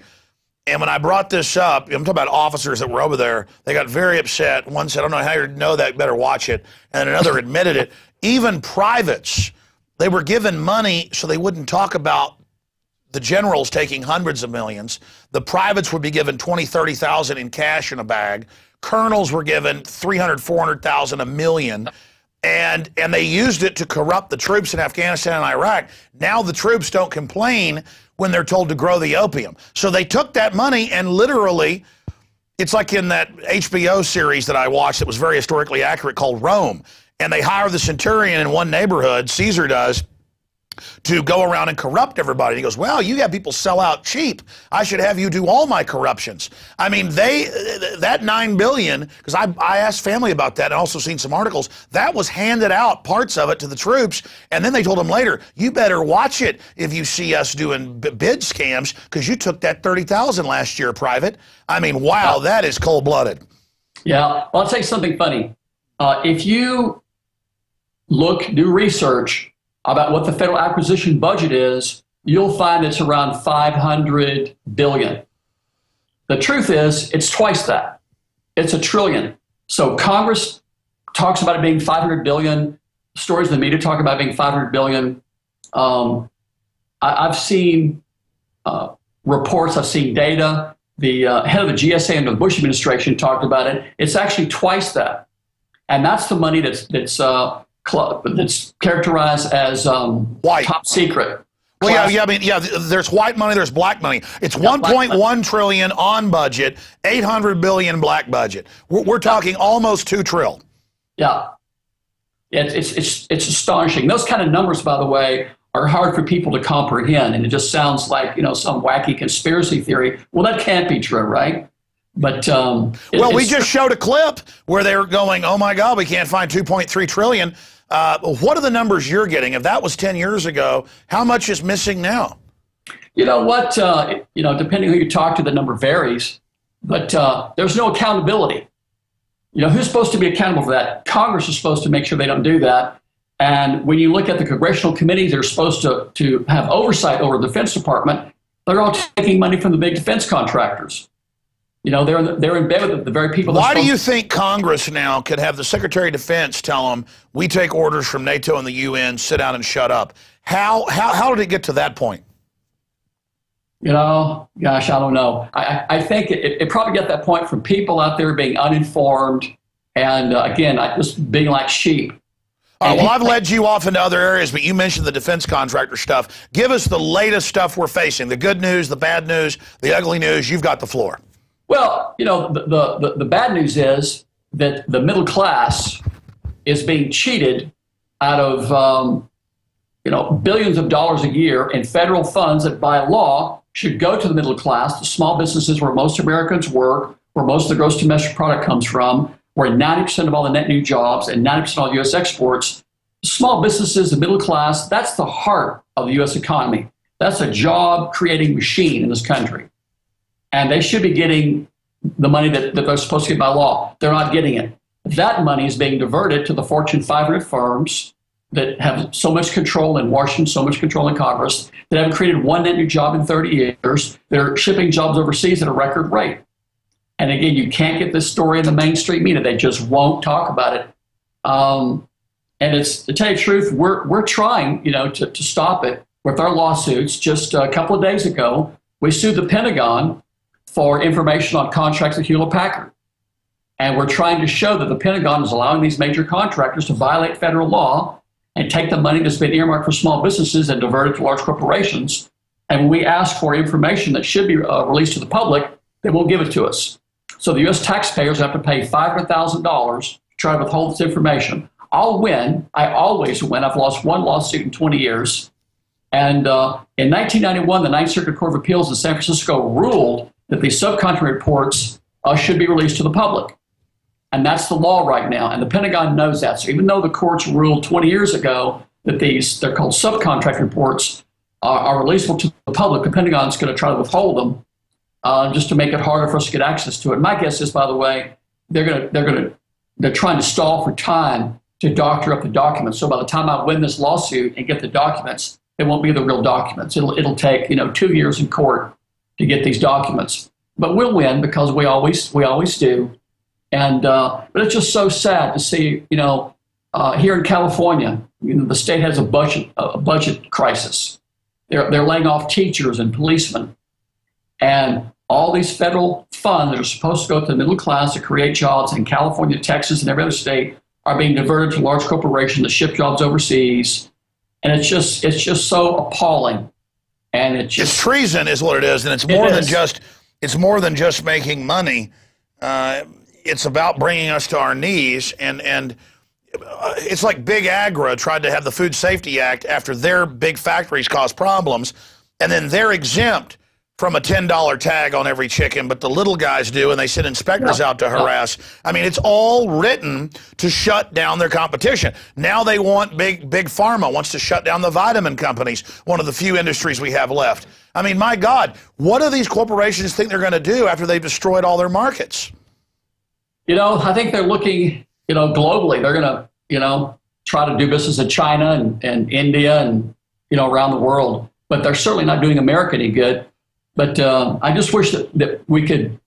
And when I brought this up, I'm talking about officers that were over there, they got very upset. One said, I don't know how you know that, better watch it. And another admitted it. Even privates, they were given money so they wouldn't talk about the generals taking hundreds of millions. The privates would be given $20,000, $30,000 in cash in a bag. Colonels were given $300,000, $400,000, $1 million. And they used it to corrupt the troops in Afghanistan and Iraq. Now the troops don't complain when they're told to grow the opium. So they took that money and literally, it's like in that HBO series that I watched that was very historically accurate called Rome. And they hire the centurion in one neighborhood, Caesar does, to go around and corrupt everybody. And he goes, well, you have people sell out cheap. I should have you do all my corruptions. I mean, that $9 billion, because I asked family about that and also seen some articles, that was handed out, parts of it, to the troops. And then they told them later, you better watch it if you see us doing bid scams, because you took that $30,000 last year, private. I mean, wow, that is cold-blooded. Yeah, well, I'll tell you something funny. If you do research about what the federal acquisition budget is, you'll find it's around $500 billion. The truth is, it's twice that. It's $1 trillion. So Congress talks about it being $500 billion. Stories in the media talk about it being $500 billion. I've seen reports, I've seen data. The head of the GSA under the Bush administration talked about it. It's actually twice that. And that's the money that's characterized as white, top secret. Well, there's white money, there's black money. It's 1.1 trillion on budget, 800 billion black budget. We're talking almost 2 trillion. Yeah. It's astonishing. Those kind of numbers, by the way, are hard for people to comprehend, and it just sounds like, some wacky conspiracy theory. Well, that can't be true, right? But we just showed a clip where they were going, oh my God, we can't find 2.3 trillion. What are the numbers you're getting? If that was 10 years ago, how much is missing now? You know what? Depending who you talk to, the number varies. But there's no accountability. Who's supposed to be accountable for that? Congress is supposed to make sure they don't do that. And when you look at the congressional committees that are supposed to have oversight over the Defense Department, they're all taking money from the big defense contractors. You know, they're in bed with the very people. Why do you think Congress now could have the Secretary of Defense tell them, we take orders from NATO and the UN, sit down and shut up? How did it get to that point? You know, gosh, I don't know. I think it probably got that point from people out there being uninformed and, again, just being like sheep. Well, I've led you off into other areas, but you mentioned the defense contractor stuff. Give us the latest stuff we're facing, the good news, the bad news, the ugly news. You've got the floor. Well, you know, the bad news is that the middle class is being cheated out of, you know, billions of dollars a year in federal funds that by law should go to the middle class, the small businesses where most Americans work, where most of the gross domestic product comes from, where 90% of all the net new jobs and 90% of all U.S. exports. Small businesses, the middle class, that's the heart of the U.S. economy. That's a job-creating machine in this country. And they should be getting the money that they're supposed to get by law. They're not getting it. That money is being diverted to the Fortune 500 firms that have so much control in Washington, so much control in Congress, that haven't created one net new job in 30 years. They're shipping jobs overseas at a record rate. And again, you can't get this story in the mainstream media. They just won't talk about it. And it's, to tell you the truth, we're trying, you know, to stop it with our lawsuits. Just a couple of days ago, we sued the Pentagon for information on contracts with Hewlett-Packard. And we're trying to show that the Pentagon is allowing these major contractors to violate federal law and take the money that's been earmarked for small businesses and divert it to large corporations. And when we ask for information that should be released to the public, they won't give it to us. So the U.S. taxpayers have to pay $500,000 to try to withhold this information. I'll win. I always win. I've lost one lawsuit in 20 years. And in 1991, the Ninth Circuit Court of Appeals in San Francisco ruled that these subcontractor reports should be released to the public. And that's the law right now. And the Pentagon knows that. So even though the courts ruled 20 years ago that they're called subcontract reports, are releasable to the public, the Pentagon's going to try to withhold them just to make it harder for us to get access to it. My guess is, by the way, they're trying to stall for time to doctor up the documents. So by the time I win this lawsuit and get the documents, it won't be the real documents. It'll take 2 years in court to get these documents. But we'll win because we always do. And but it's just so sad to see, here in California, the state has a budget crisis. They're laying off teachers and policemen, and all these federal funds that are supposed to go to the middle class to create jobs in California, Texas, and every other state are being diverted to large corporations that ship jobs overseas, and it's just so appalling. And it's treason, is what it is, and it's more than just making money. It's about bringing us to our knees, and it's like Big Agra tried to have the Food Safety Act after their big factories caused problems, and then they're exempt from a $10 tag on every chicken, but the little guys do, and they send inspectors out to harass. I mean, it's all written to shut down their competition. Now they want big pharma wants to shut down the vitamin companies, one of the few industries we have left. I mean, my God, what do these corporations think they're going to do after they've destroyed all their markets? I think they're looking, globally. They're going to, try to do business in China and India and, around the world. But they're certainly not doing America any good. But I just wish that we could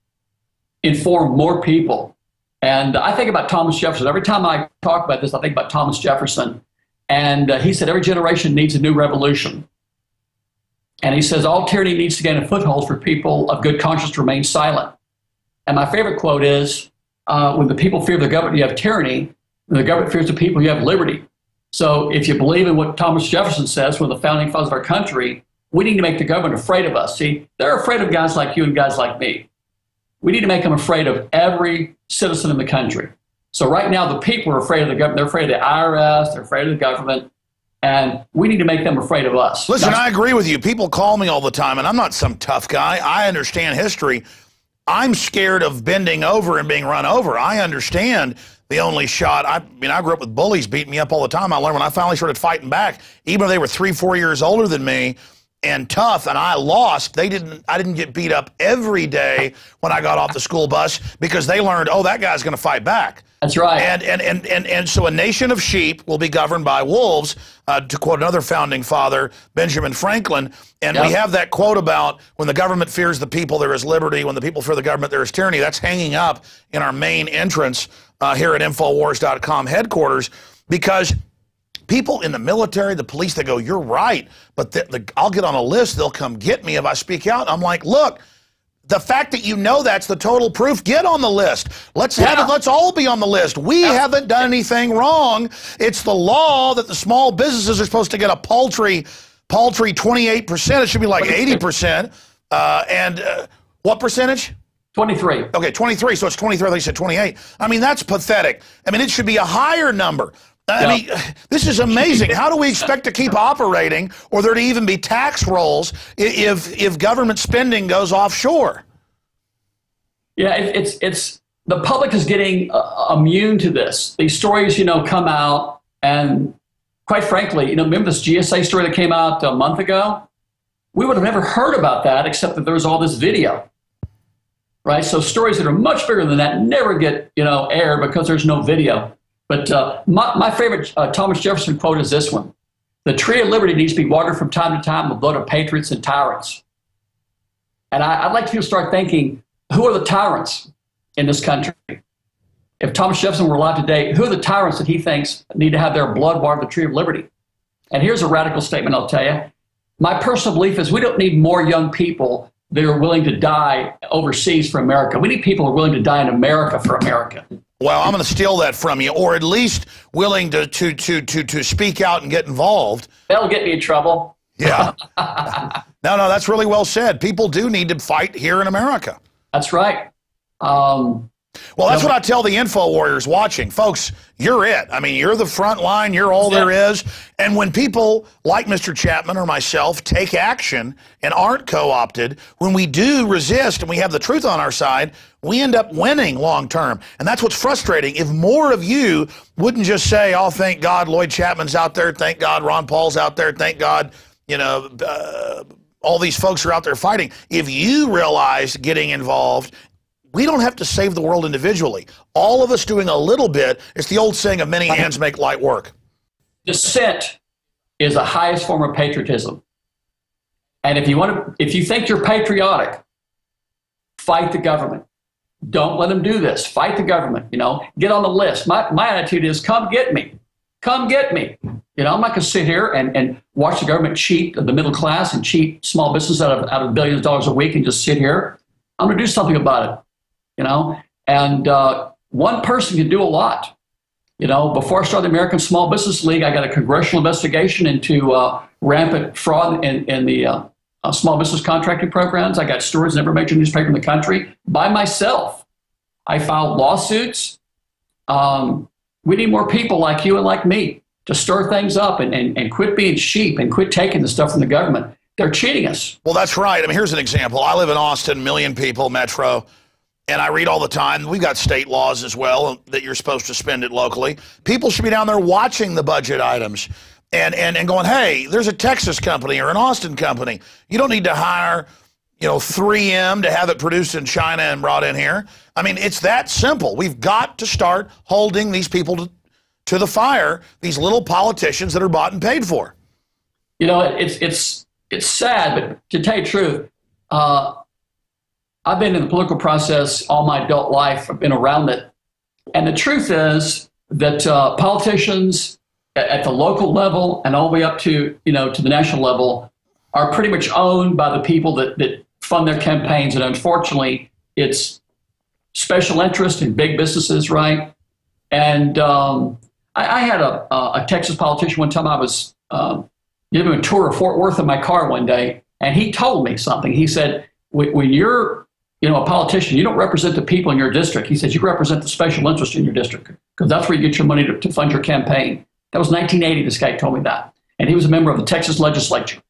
inform more people. And I think about Thomas Jefferson. Every time I talk about this, I think about Thomas Jefferson. And he said every generation needs a new revolution. And he says all tyranny needs to gain a foothold for people of good conscience to remain silent. And my favorite quote is, when the people fear the government, you have tyranny. When the government fears the people, you have liberty. So if you believe in what Thomas Jefferson says, one of the founding fathers of our country, we need to make the government afraid of us. See, they're afraid of guys like you and guys like me. We need to make them afraid of every citizen in the country. So right now, the people are afraid of the government. They're afraid of the IRS. They're afraid of the government. And we need to make them afraid of us. Listen, I agree with you. People call me all the time, and I'm not some tough guy. I understand history. I'm scared of bending over and being run over. I understand the only shot. I grew up with bullies beating me up all the time. I learned when I finally started fighting back, even though they were 3-4 years older than me, and tough, and I lost. I didn't get beat up every day when I got off the school bus because they learned, oh, that guy's going to fight back. That's right. And so a nation of sheep will be governed by wolves, to quote another founding father, Benjamin Franklin. And we have that quote about when the government fears the people, there is liberty. When the people fear the government, there is tyranny. That's hanging up in our main entrance here at Infowars.com headquarters, because people in the military, the police, they go, you're right, but I'll get on a list, they'll come get me if I speak out. I'm like, look, the fact that you know that's the total proof, get on the list. Let's have it, let's all be on the list. We haven't done anything wrong. It's the law that the small businesses are supposed to get a paltry 28%. It should be like 80%. What percentage? 23. Okay, 23, so it's 23, they said 28. I mean, that's pathetic. I mean, it should be a higher number. I mean, this is amazing. How do we expect to keep operating, or there to even be tax rolls, if government spending goes offshore? Yeah, it's the public is getting immune to this. These stories, come out, and quite frankly, remember this GSA story that came out a month ago? We would have never heard about that except that there was all this video, right? So stories that are much bigger than that never get, aired because there's no video. But my favorite Thomas Jefferson quote is this one: "The tree of liberty needs to be watered from time to time with blood of patriots and tyrants." And I'd like to start thinking, who are the tyrants in this country? If Thomas Jefferson were alive today, who are the tyrants that he thinks need to have their blood watered the tree of liberty? And here's a radical statement I'll tell you. My personal belief is we don't need more young people that are willing to die overseas for America. We need people who are willing to die in America for America. Well, I'm going to steal that from you, or at least willing to speak out and get involved. That'll get me in trouble. Yeah. No, that's really well said. People do need to fight here in America. That's right. Well, that's what I tell the info warriors watching. Folks, you're it. I mean, you're the front line. You're all there is. And when people like Mr. Chapman or myself take action and aren't co-opted, when we do resist and we have the truth on our side, we end up winning long term. And that's what's frustrating. If more of you wouldn't just say, oh, thank God Lloyd Chapman's out there, thank God Ron Paul's out there, thank God, all these folks are out there fighting. If you realize getting involved, we don't have to save the world individually. All of us doing a little bit. It's the old saying of many hands make light work. Dissent is the highest form of patriotism. And if you think you're patriotic, fight the government. Don't let them do this. Fight the government. Get on the list. My attitude is, come get me. Come get me. I'm not going to sit here and watch the government cheat the middle class and cheat small business out of billions of dollars a week and just sit here. I'm going to do something about it. And one person can do a lot. Before I started the American Small Business League, I got a congressional investigation into rampant fraud in the small business contracting programs. I got stories in every major newspaper in the country by myself. I filed lawsuits. We need more people like you and like me to stir things up and quit being sheep and quit taking the stuff from the government. They're cheating us. Well, that's right. I mean, here's an example. I live in Austin, 1 million people, metro. And I read all the time, we've got state laws as well that you're supposed to spend it locally. People should be down there watching the budget items and going, hey, there's a Texas company or an Austin company. You don't need to hire, 3M to have it produced in China and brought in here. I mean, it's that simple. We've got to start holding these people to the fire, these little politicians that are bought and paid for. It's sad, but to tell you the truth, I've been in the political process all my adult life. I've been around it. And the truth is that politicians at the local level and all the way up to the national level are pretty much owned by the people that fund their campaigns. And unfortunately, it's special interest in big businesses, right? And I had a Texas politician one time. I was giving him a tour of Fort Worth in my car one day, and he told me something. He said, when you're a politician, you don't represent the people in your district. He says you represent the special interest in your district because that's where you get your money to fund your campaign. That was 1980. This guy told me that. And he was a member of the Texas legislature.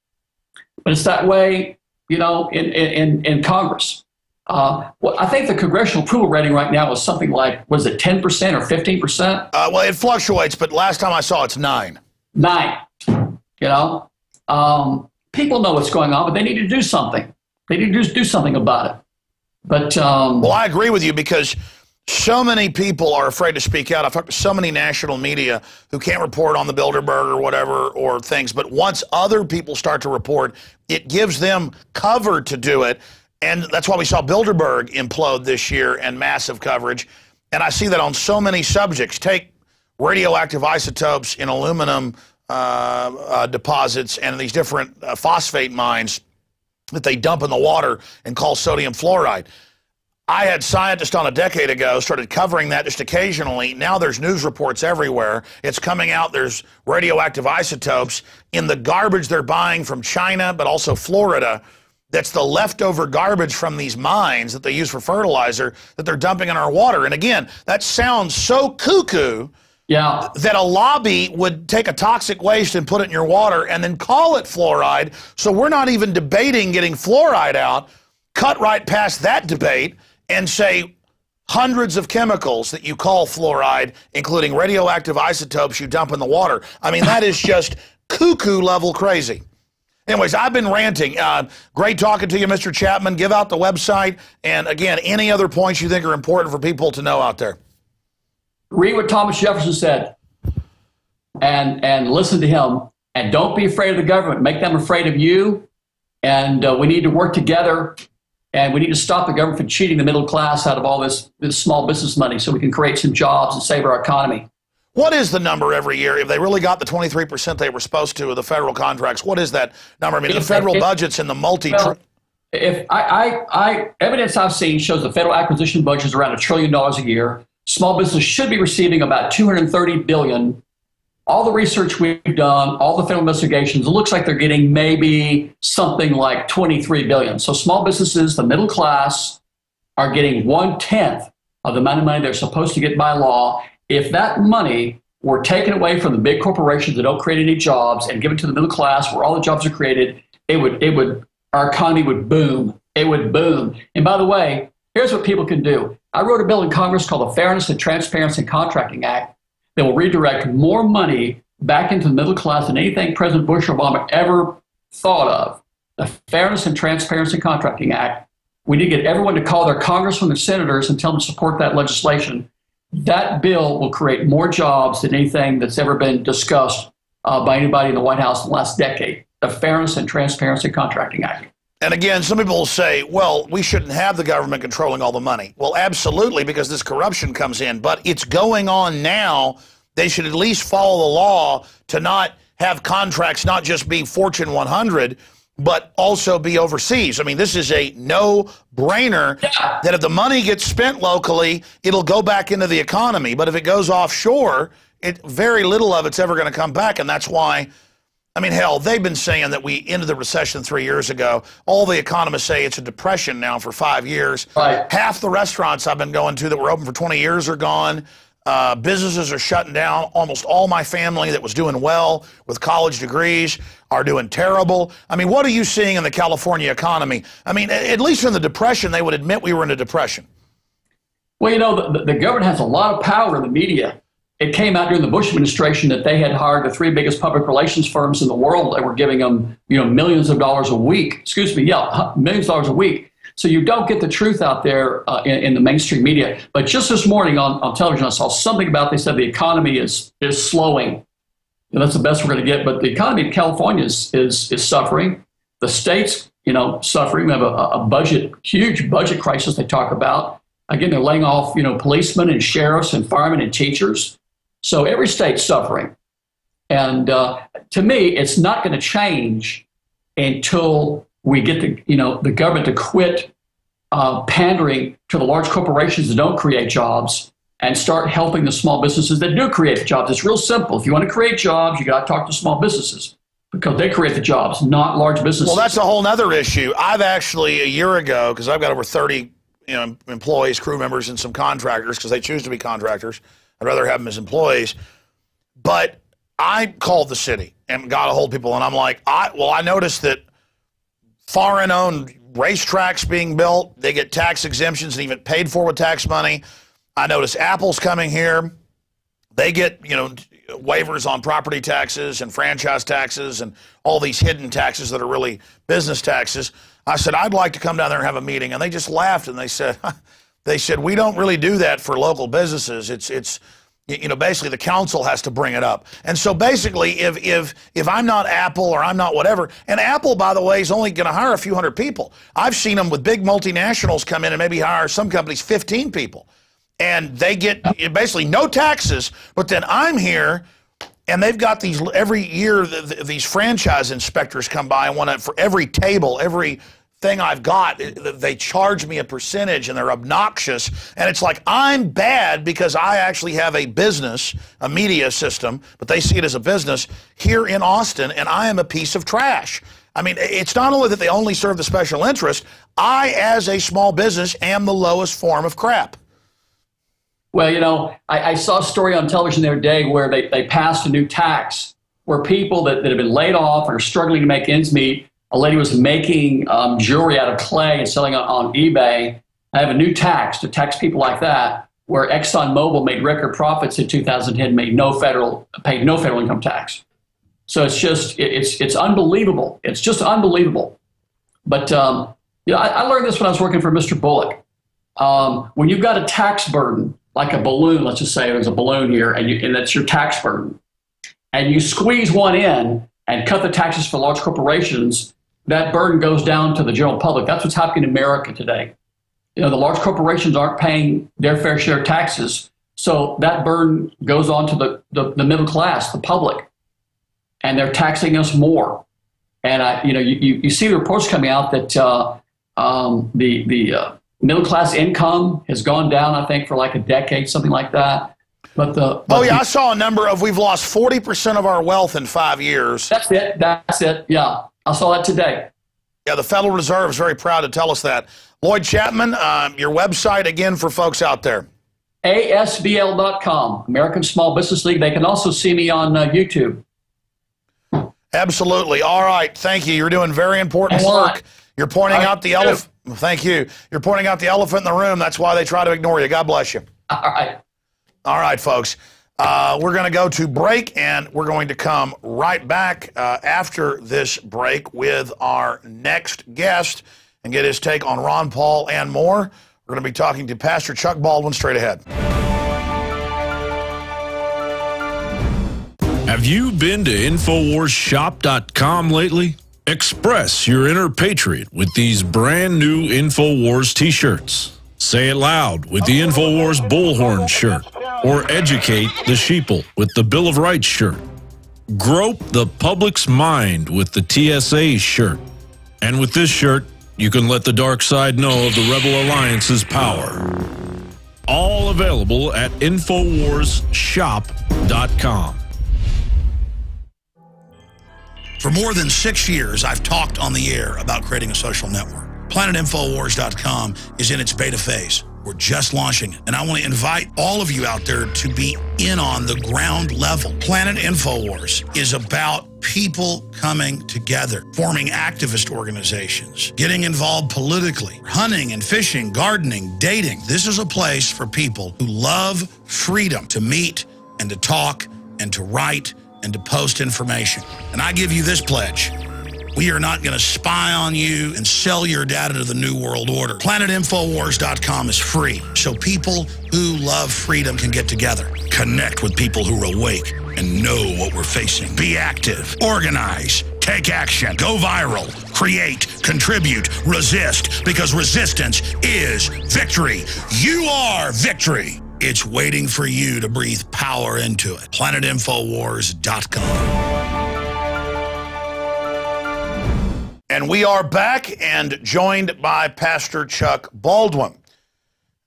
But it's that way, in Congress. I think the congressional approval rating right now is something like, what is it, 10% or 15%? Well, it fluctuates, but last time I saw it's 9. 9, people know what's going on, but they need to do something. They need to do something about it. But well, I agree with you because so many people are afraid to speak out. I've talked to so many national media who can't report on the Bilderberg or whatever or things. But once other people start to report, it gives them cover to do it. And that's why we saw Bilderberg implode this year and massive coverage. And I see that on so many subjects. Take radioactive isotopes in aluminum deposits and these different phosphate mines that they dump in the water and call sodium fluoride. I had scientists on a decade ago, started covering that just occasionally. Now there's news reports everywhere. It's coming out. There's radioactive isotopes in the garbage they're buying from China, but also Florida. That's the leftover garbage from these mines that they use for fertilizer that they're dumping in our water. And again, that sounds so cuckoo that a lobby would take a toxic waste and put it in your water and then call it fluoride. So we're not even debating getting fluoride out. Cut right past that debate and say hundreds of chemicals that you call fluoride, including radioactive isotopes you dump in the water. I mean, that is just cuckoo level crazy. Anyways, I've been ranting. Great talking to you, Mr. Chapman. Give out the website. And again, any other points you think are important for people to know out there? Read what Thomas Jefferson said and listen to him. And don't be afraid of the government. Make them afraid of you. And we need to work together. And we need to stop the government from cheating the middle class out of all this small business money so we can create some jobs and save our economy. What is the number every year? If they really got the 23% they were supposed to of the federal contracts, what is that number? I mean, the federal budget's in the evidence I've seen shows the federal acquisition budget is around $1 trillion a year. Small business should be receiving about $230 billion. All the research we've done, all the federal investigations, it looks like they're getting maybe something like $23 billion. So small businesses, the middle class, are getting 1/10 of the amount of money they're supposed to get by law. If that money were taken away from the big corporations that don't create any jobs and given to the middle class where all the jobs are created, our economy would boom. It would boom. And by the way, here's what people can do. I wrote a bill in Congress called the Fairness and Transparency Contracting Act that will redirect more money back into the middle class than anything President Bush or Obama ever thought of. The Fairness and Transparency Contracting Act. We need to get everyone to call their congressmen and senators and tell them to support that legislation. That bill will create more jobs than anything that's ever been discussed by anybody in the White House in the last decade. The Fairness and Transparency Contracting Act. And again, some people will say, well, we shouldn't have the government controlling all the money. Well, absolutely, because this corruption comes in. But it's going on now. They should at least follow the law to not have contracts not just be Fortune 100, but also be overseas. I mean, this is a no-brainer that if the money gets spent locally, it'll go back into the economy. But if it goes offshore, very little of it's ever going to come back. And that's why, I mean, hell, they've been saying that we ended the recession 3 years ago. All the economists say it's a depression now for 5 years. Right. Half the restaurants I've been going to that were open for 20 years are gone. Businesses are shutting down. Almost all my family that was doing well with college degrees are doing terrible. I mean, what are you seeing in the California economy? I mean, at least in the Depression, they would admit we were in a depression. Well, you know, the government has a lot of power in the media. It came out during the Bush administration that they had hired the 3 biggest public relations firms in the world that were giving them, millions of dollars a week. Millions of dollars a week. So you don't get the truth out there in the mainstream media. But just this morning on television, I saw something about, they said the economy is slowing. And that's the best we're going to get. But the economy in California is suffering. The state's, suffering. We have a huge budget crisis they talk about. Again, they're laying off, policemen and sheriffs and firemen and teachers. So every state's suffering. And to me, it's not going to change until we get the government to quit pandering to the large corporations that don't create jobs and start helping the small businesses that do create jobs. It's real simple. If you want to create jobs, you got to talk to small businesses because they create the jobs, not large businesses. Well, that's a whole other issue. I've actually, a year ago, because I've got over 30 employees, crew members, and some contractors because they choose to be contractors. I'd rather have them as employees. But I called the city and got a hold of people, and I'm like, I noticed that foreign-owned racetracks being built, they get tax exemptions and even paid for with tax money. I noticed Apple's coming here. They get, waivers on property taxes and franchise taxes and all these hidden taxes that are really business taxes. I said, I'd like to come down there and have a meeting. And they just laughed and they said, we don't really do that for local businesses. It's basically the council has to bring it up. And so basically, if I'm not Apple or I'm not whatever, and Apple, by the way, is only going to hire a few hundred people. I've seen them with big multinationals come in and maybe hire some companies 15 people. And they get basically no taxes, but then I'm here, and they've got these, every year, these franchise inspectors come by and want to, for every table, every thing I've got, they charge me a percentage, and they're obnoxious. And it's like, I'm bad because I actually have a business, a media system, but they see it as a business here in Austin, and I am a piece of trash. I mean, it's not only that they only serve the special interest, I, as a small business, am the lowest form of crap. Well, I saw a story on television the other day where they passed a new tax where people that have been laid off and are struggling to make ends meet. A lady was making jewelry out of clay and selling it on eBay. I have a new tax to tax people like that, where ExxonMobil made record profits in 2010, paid no federal income tax. So it's unbelievable. It's just unbelievable. But I learned this when I was working for Mr. Bullock. When you've got a tax burden, like a balloon, let's just say there's a balloon here, and that's your tax burden, and you squeeze one in and cut the taxes for large corporations, that burden goes down to the general public. That's what's happening in America today. The large corporations aren't paying their fair share of taxes, so that burden goes on to the middle class, the public, and they're taxing us more. And you see the reports coming out that the middle class income has gone down, I think, for like a decade, something like that. But I saw a number of, we've lost 40% of our wealth in 5 years. That's it. Yeah, I saw that today. Yeah, the Federal Reserve is very proud to tell us that. Lloyd Chapman, your website again for folks out there. ASBL.com, American Small Business League. They can also see me on YouTube. Absolutely. All right. Thank you. You're doing very important work. You're pointing out the elephant. Thank you. You're pointing out the elephant in the room. That's why they try to ignore you. God bless you. All right. All right, folks. We're going to go to break, and we're going to come right back after this break with our next guest and get his take on Ron Paul and more. We're going to be talking to Pastor Chuck Baldwin straight ahead. Have you been to InfoWarsShop.com lately? Express your inner patriot with these brand new InfoWars t-shirts. Say it loud with the InfoWars Bullhorn shirt, or educate the sheeple with the Bill of Rights shirt. Grope the public's mind with the TSA shirt. And with this shirt, you can let the dark side know of the Rebel Alliance's power. All available at InfoWarsShop.com. For more than 6 years, I've talked on the air about creating a social network. PlanetInfowars.com is in its beta phase. We're just launching it, and I want to invite all of you out there to be in on the ground level. Planet Infowars is about people coming together, forming activist organizations, getting involved politically, hunting and fishing, gardening, dating. This is a place for people who love freedom to meet and to talk and to write and to post information. And I give you this pledge. We are not going to spy on you and sell your data to the New World Order. PlanetInfowars.com is free, so people who love freedom can get together, connect with people who are awake and know what we're facing. Be active, organize, take action, go viral, create, contribute, resist, because resistance is victory. You are victory. It's waiting for you to breathe power into it. PlanetInfowars.com. And we are back and joined by Pastor Chuck Baldwin.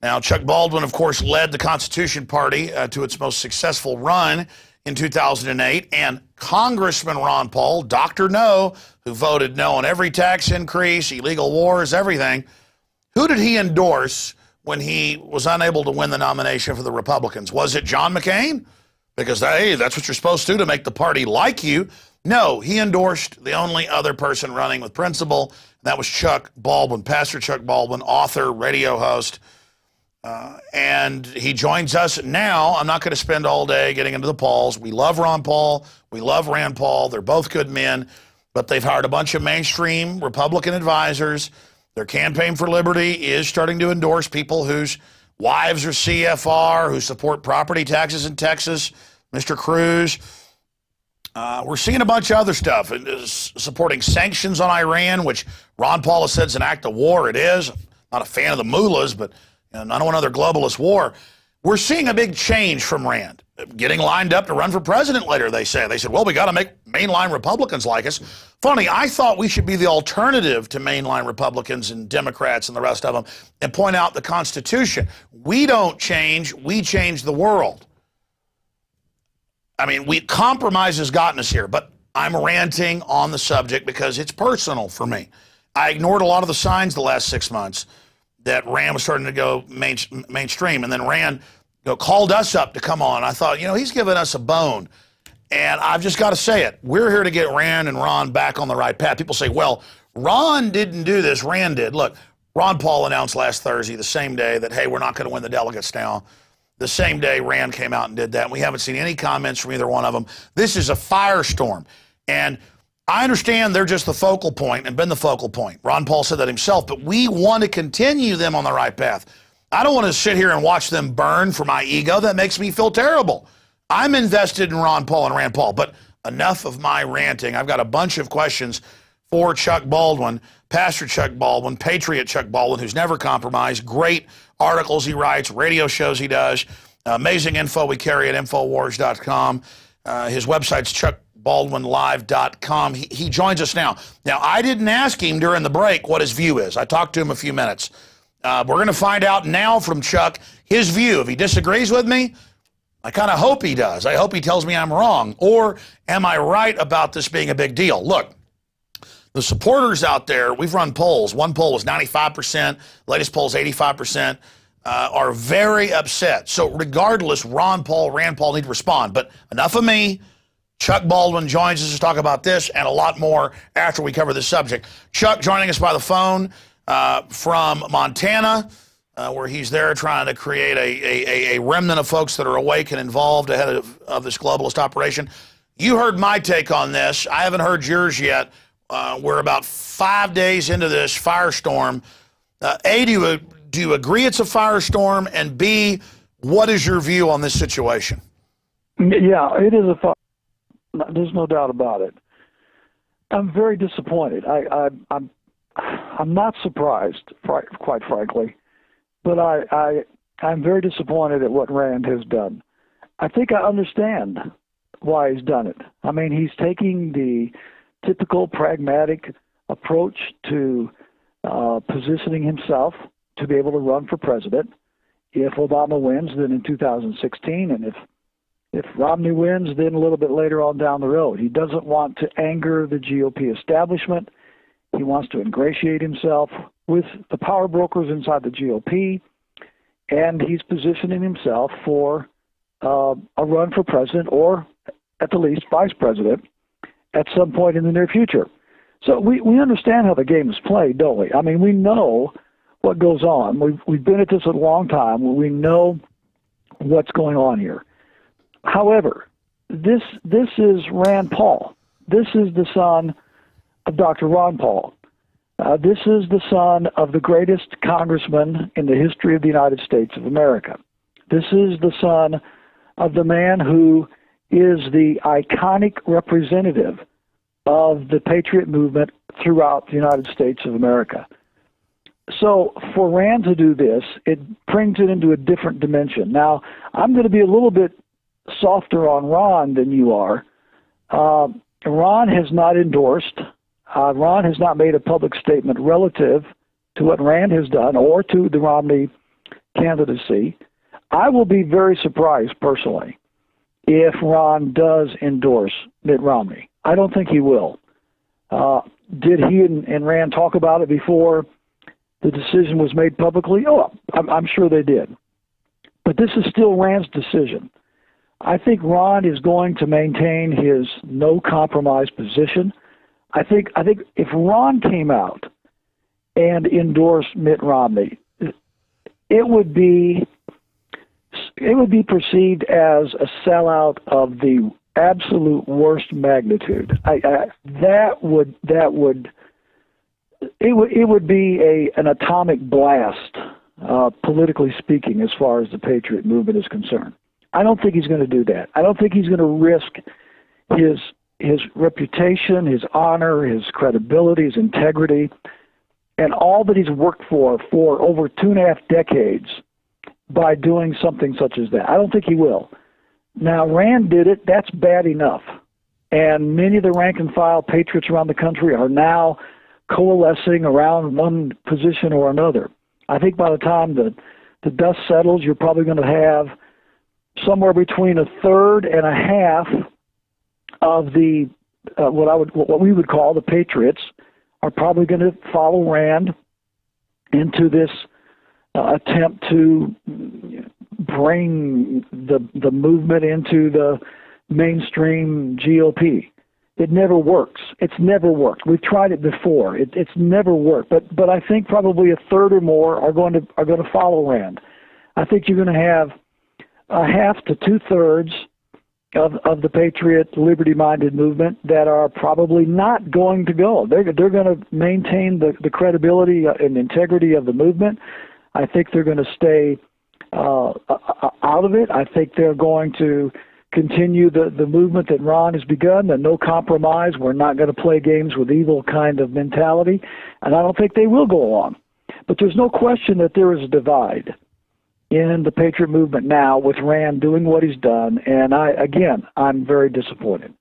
Now, Chuck Baldwin, of course, led the Constitution Party to its most successful run in 2008. And Congressman Ron Paul, Dr. No, who voted no on every tax increase, illegal wars, everything. Who did he endorse when he was unable to win the nomination for the Republicans? Was it John McCain? Because, hey, that's what you're supposed to do to make the party like you. No, he endorsed the only other person running with principle, and that was Chuck Baldwin, Pastor Chuck Baldwin, author, radio host. And he joins us now. I'm not going to spend all day getting into the Pauls. We love Ron Paul. We love Rand Paul. They're both good men, but they've hired a bunch of mainstream Republican advisors. Their campaign for liberty is starting to endorse people whose wives are CFR, who support property taxes in Texas, Mr. Cruz. We're seeing a bunch of other stuff, supporting sanctions on Iran, which Ron Paul has said is an act of war. It is. I'm not a fan of the mullahs, but I don't want another globalist war. We're seeing a big change from Rand, getting lined up to run for president later, they say. They said, well, we got to make mainline Republicans like us. Funny, I thought we should be the alternative to mainline Republicans and Democrats and the rest of them and point out the Constitution. We don't change, we change the world. I mean, compromise has gotten us here, but I'm ranting on the subject because it's personal for me. I ignored a lot of the signs the last 6 months that Rand was starting to go mainstream, and then Rand called us up to come on. I thought, he's giving us a bone, and I've just got to say it. We're here to get Rand and Ron back on the right path. People say, well, Ron didn't do this, Rand did. Look, Ron Paul announced last Thursday, the same day, that, hey, we're not going to win the delegates now. The same day Rand came out and did that, and we haven't seen any comments from either one of them. This is a firestorm, and I understand they're just the focal point and been the focal point. Ron Paul said that himself, but we want to continue them on the right path. I don't want to sit here and watch them burn for my ego. That makes me feel terrible. I'm invested in Ron Paul and Rand Paul, but enough of my ranting. I've got a bunch of questions for Chuck Baldwin, Pastor Chuck Baldwin, Patriot Chuck Baldwin, who's never compromised. Great articles he writes, radio shows he does, amazing info we carry at Infowars.com. His website's ChuckBaldwinLive.com. He joins us now. Now, I didn't ask him during the break what his view is. I talked to him a few minutes. We're going to find out now from Chuck his view. If he disagrees with me, I kind of hope he does. I hope he tells me I'm wrong. Or am I right about this being a big deal? Look, the supporters out there, we've run polls. One poll was 95%. Latest poll is 85%. Are very upset. So regardless, Ron Paul, Rand Paul need to respond. But enough of me. Chuck Baldwin joins us to talk about this and a lot more after we cover this subject. Chuck joining us by the phone from Montana, where he's there trying to create a remnant of folks that are awake and involved ahead of this globalist operation. You heard my take on this. I haven't heard yours yet. We're about 5 days into this firestorm. A, do you agree it's a firestorm? And B, what is your view on this situation? Yeah, it is a firestorm. There's no doubt about it. I'm very disappointed. I'm not surprised, quite frankly, but I'm very disappointed at what Rand has done. I think I understand why he's done it. I mean, he's taking the typical pragmatic approach to positioning himself to be able to run for president. If Obama wins, then in 2016, and if Romney wins, then a little bit later on down the road. He doesn't want to anger the GOP establishment. He wants to ingratiate himself with the power brokers inside the GOP, and he's positioning himself for a run for president or, at the least, vice president at some point in the near future. So we understand how the game is played, don't we? I mean, we know what goes on. We've been at this a long time. We know what's going on here. However, this is Rand Paul. This is the son of Dr. Ron Paul. This is the son of the greatest congressman in the history of the United States of America. This is the son of the man who is the iconic representative of the patriot movement throughout the United States of America. So for Rand to do this, it brings it into a different dimension. Now, I'm going to be a little bit softer on Ron than you are. Ron has not endorsed. Ron has not made a public statement relative to what Rand has done or to the Romney candidacy. I will be very surprised, personally, if Ron does endorse Mitt Romney. I don't think he will. Did he and Rand talk about it before the decision was made publicly? Oh, I'm sure they did. But this is still Rand's decision. I think Ron is going to maintain his no-compromise position. I think if Ron came out and endorsed Mitt Romney, it would be perceived as a sellout of the absolute worst magnitude. It would be an atomic blast, politically speaking, as far as the Patriot movement is concerned. I don't think he's going to do that. I don't think he's going to risk his reputation, his honor, his credibility, his integrity, and all that he's worked for over 2.5 decades by doing something such as that. I don't think he will. Now, Rand did it. That's bad enough. And many of the rank-and-file patriots around the country are now coalescing around one position or another. I think by the time the dust settles, you're probably going to have somewhere between a third and a half of the what we would call the patriots are probably going to follow Rand into this attempt to bring the movement into the mainstream GOP. It never works. It's never worked. We've tried it before. It's never worked. But I think probably a third or more are going to follow Rand. I think you're going to have a half to 2/3 of the Patriot liberty-minded movement that are probably not going to go. They're going to maintain the credibility and integrity of the movement. I think they're going to stay out of it. I think they're going to continue the movement that Ron has begun, the no compromise, we're not going to play games with evil kind of mentality, and I don't think they will go along. But there's no question that there is a divide in the Patriot movement now with Rand doing what he's done, and I'm very disappointed.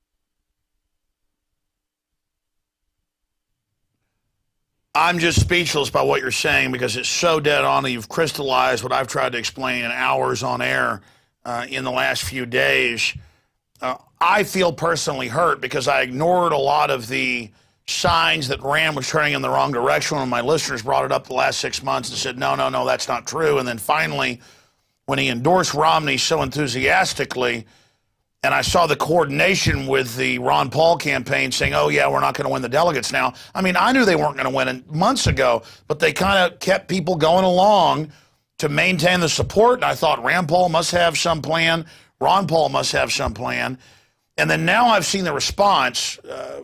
I'm just speechless by what you're saying because it's so dead on that you've crystallized what I've tried to explain in hours on air in the last few days. I feel personally hurt because I ignored a lot of the signs that Rand was turning in the wrong direction when my listeners brought it up the last 6 months and said, no, that's not true. And then finally, when he endorsed Romney so enthusiastically, and I saw the coordination with the Ron Paul campaign saying, oh, yeah, we're not going to win the delegates now. I mean, I knew they weren't going to win months ago, but they kind of kept people going along to maintain the support. And I thought Rand Paul must have some plan. Ron Paul must have some plan. And then now I've seen the response.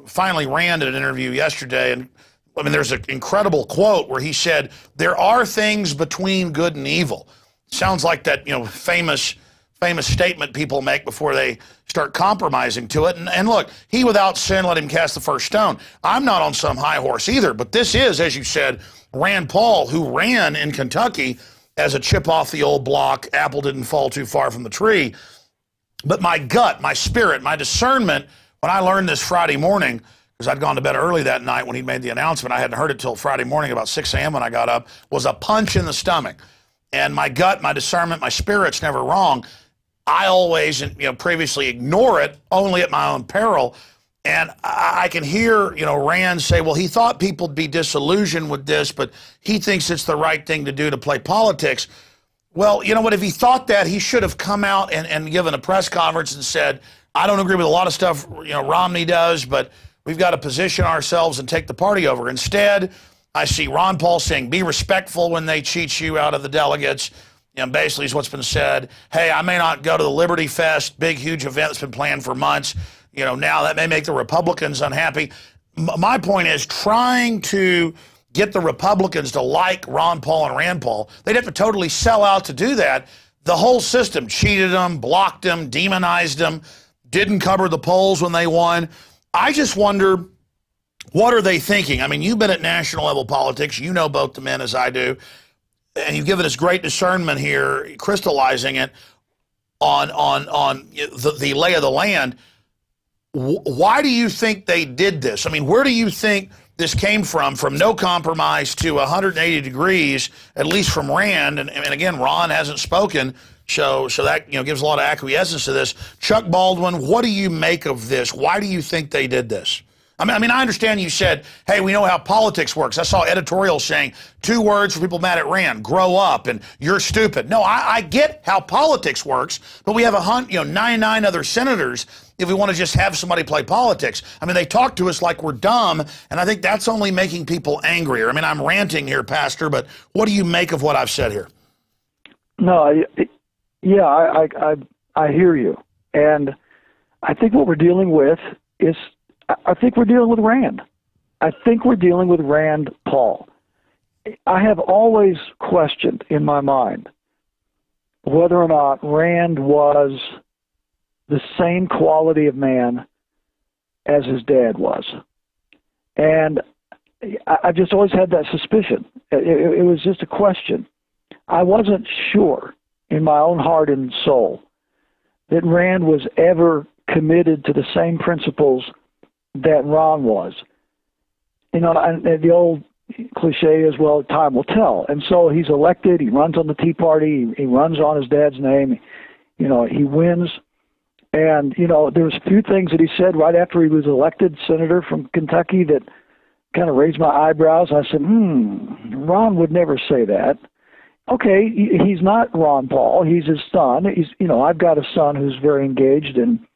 Finally, Rand did an interview yesterday. And I mean, there's an incredible quote where he said, there are things between good and evil. Sounds like that, famous statement people make before they start compromising to it. And look, he without sin, let him cast the first stone. I'm not on some high horse either, but this is, as you said, Rand Paul, who ran in Kentucky as a chip off the old block. Apple didn't fall too far from the tree. But my gut, my spirit, my discernment, when I learned this Friday morning, because I'd gone to bed early that night when he made the announcement, I hadn't heard it till Friday morning about 6 a.m. when I got up, was a punch in the stomach. And my gut, my discernment, my spirit's never wrong. I always, previously ignore it, only at my own peril. And I can hear, Rand say, well, he thought people would be disillusioned with this, but he thinks it's the right thing to do to play politics. Well, you know what? If he thought that, he should have come out and given a press conference and said, I don't agree with a lot of stuff, Romney does, but we've got to position ourselves and take the party over. Instead, I see Ron Paul saying, be respectful when they cheat you out of the delegates. Basically is what's been said. Hey, I may not go to the Liberty Fest, big, huge event that's been planned for months. Now that may make the Republicans unhappy. My point is trying to get the Republicans to like Ron Paul and Rand Paul. They'd have to totally sell out to do that. The whole system cheated them, blocked them, demonized them, didn't cover the polls when they won. I just wonder, what are they thinking? I mean, you've been at national level politics. You know both the men as I do. And you've given us great discernment here, crystallizing it on the lay of the land. Why do you think they did this? I mean, where do you think this came from no compromise to 180 degrees, at least from Rand? And again, Ron hasn't spoken, so that gives a lot of acquiescence to this. Chuck Baldwin, what do you make of this? Why do you think they did this? I mean, I understand you said, hey, we know how politics works. I saw editorials saying 2 words for people mad at Rand: grow up and you're stupid. No, I get how politics works, but we have 99 other senators if we want to just have somebody play politics. I mean, they talk to us like we're dumb, and I think that's only making people angrier. I mean, I'm ranting here, Pastor, but what do you make of what I've said here? No, I hear you. And I think what we're dealing with is, I think we're dealing with Rand. I think we're dealing with Rand Paul. I have always questioned in my mind whether or not Rand was the same quality of man as his dad was. And I just always had that suspicion. It was just a question. I wasn't sure in my own heart and soul that Rand was ever committed to the same principles that Ron was. You know, the old cliche is, well, time will tell. And so he's elected, he runs on the Tea Party, he runs on his dad's name, you know, he wins. And, you know, there was a few things that he said right after he was elected senator from Kentucky that kind of raised my eyebrows. I said, Ron would never say that. Okay, he's not Ron Paul, he's his son. He's, you know, I've got a son who's very engaged in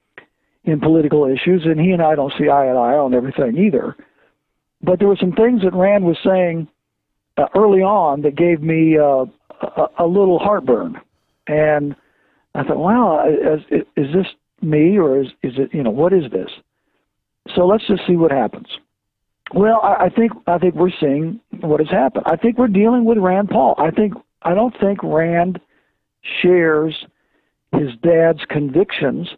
political issues, and he and I don't see eye to eye on everything either. But there were some things that Rand was saying early on that gave me a little heartburn. And I thought, wow, is this me, or is it, you know, what is this? So let's just see what happens. Well, I think we're seeing what has happened. I think we're dealing with Rand Paul. I don't think Rand shares his dad's convictions,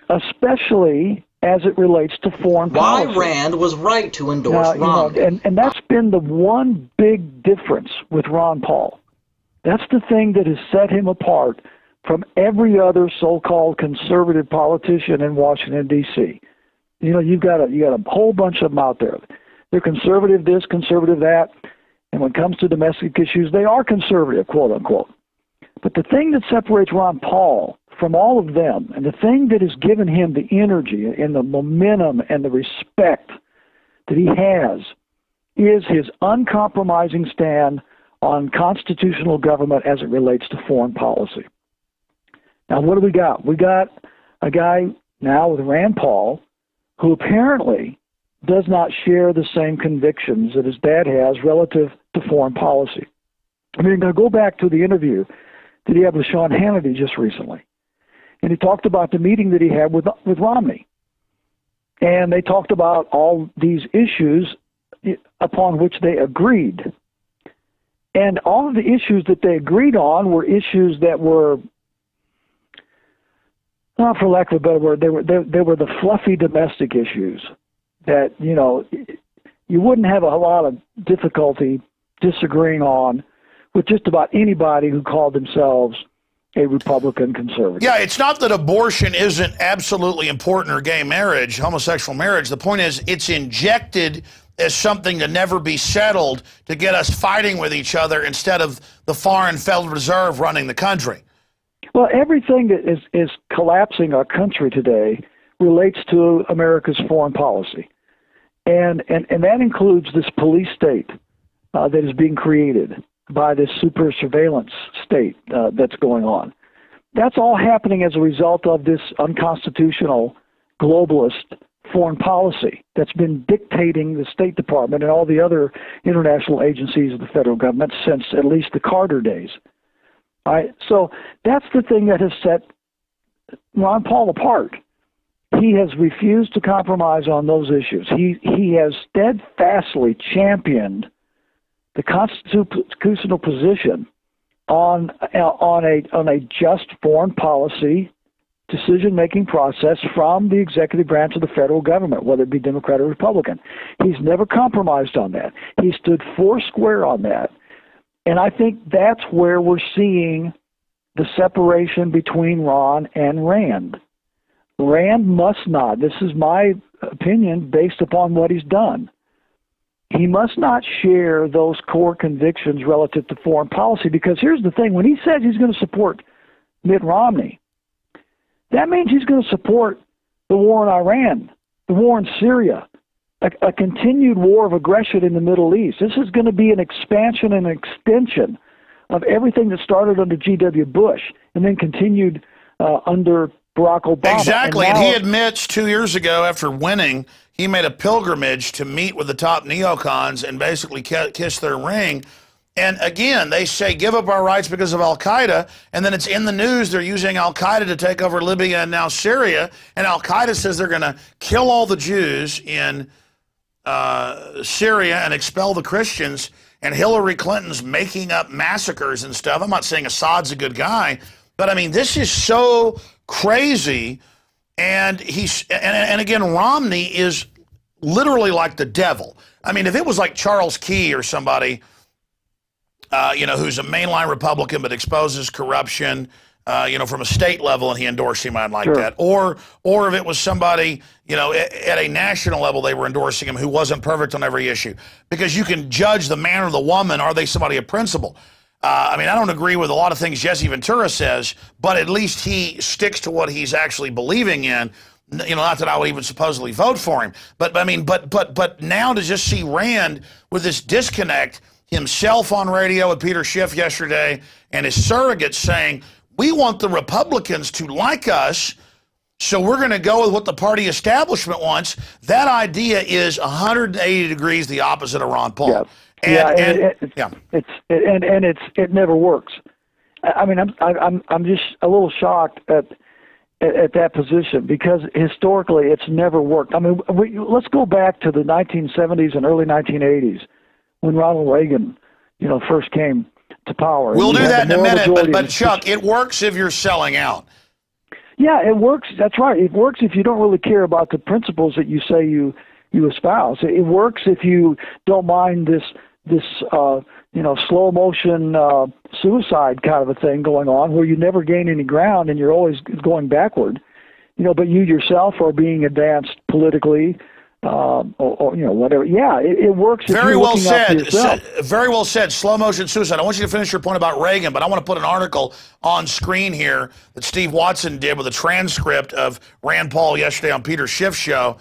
especially as it relates to foreign policy. Why Rand was right to endorse Ron. You know, and that's been the one big difference with Ron Paul. That's the thing that has set him apart from every other so-called conservative politician in Washington, D.C. You know, you got a whole bunch of them out there. They're conservative this, conservative that, and when it comes to domestic issues, they are conservative, quote unquote. But the thing that separates Ron Paul from all of them, and the thing that has given him the energy and the momentum and the respect that he has, is his uncompromising stand on constitutional government as it relates to foreign policy. Now, what do we got? We got a guy now with Rand Paul who apparently does not share the same convictions that his dad has relative to foreign policy. I mean, I'm going to go back to the interview that he had with Sean Hannity just recently. And he talked about the meeting that he had with Romney. And they talked about all these issues upon which they agreed. And all of the issues that they agreed on were issues that were, not for lack of a better word, they were the fluffy domestic issues that, you know, you wouldn't have a lot of difficulty disagreeing on with just about anybody who called themselves a Republican conservative. Yeah, it's not that abortion isn't absolutely important, or gay marriage, homosexual marriage. The point is it's injected as something to never be settled to get us fighting with each other instead of the foreign Federal Reserve running the country. Well, everything that is collapsing our country today relates to America's foreign policy. And that includes this police state that is being created by this super surveillance state that's going on. That's all happening as a result of this unconstitutional globalist foreign policy that's been dictating the State Department and all the other international agencies of the federal government since at least the Carter days. All right? So that's the thing that has set Ron Paul apart. He has refused to compromise on those issues. He has steadfastly championed the constitutional position on a just foreign policy decision-making process from the executive branch of the federal government, whether it be Democrat or Republican. He's never compromised on that. He stood foursquare on that. And I think that's where we're seeing the separation between Ron and Rand. Rand must not, this is my opinion based upon what he's done, he must not share those core convictions relative to foreign policy, because here's the thing, when he says he's going to support Mitt Romney, that means he's going to support the war in Iran, the war in Syria, a continued war of aggression in the Middle East. This is going to be an expansion and an extension of everything that started under G.W. Bush and then continued under Barack Obama. Exactly, and he admits 2 years ago after winning, he made a pilgrimage to meet with the top neocons and basically kiss their ring. And again, they say give up our rights because of Al-Qaeda, and then it's in the news they're using Al-Qaeda to take over Libya and now Syria, and Al-Qaeda says they're going to kill all the Jews in Syria and expel the Christians, and Hillary Clinton's making up massacres and stuff. I'm not saying Assad's a good guy, but I mean, this is so crazy, and and again, Romney is literally like the devil. I mean, if it was like Charles Key or somebody, you know, who's a mainline Republican but exposes corruption, you know, from a state level, and he endorsed him, I'd like that. Or if it was somebody, you know, at a national level, they were endorsing him who wasn't perfect on every issue. Because you can judge the man or the woman, are they somebody of principle? I mean, I don't agree with a lot of things Jesse Ventura says, but at least he sticks to what he's actually believing in. You know, not that I would even supposedly vote for him, but I mean, but now to just see Rand with this disconnect, himself on radio with Peter Schiff yesterday, and his surrogates saying, we want the Republicans to like us, so we're going to go with what the party establishment wants. That idea is 180 degrees the opposite of Ron Paul. Yeah. It never works. I mean, I'm just a little shocked at that position, because historically it's never worked. I mean, let's go back to the 1970s and early 1980s when Ronald Reagan, you know, first came to power. We'll do that in a minute, but Chuck, it works if you're selling out. Yeah, it works. That's right. It works if you don't really care about the principles that you say you espouse. It works if you don't mind this you know, slow motion suicide kind of a thing going on, where you never gain any ground and you're always going backward. You know, but you yourself are being advanced politically, or you know, whatever. Yeah, it works. Very well said. Very well said. Slow motion suicide. I want you to finish your point about Reagan, but I want to put an article on screen here that Steve Watson did with a transcript of Rand Paul yesterday on Peter Schiff's show.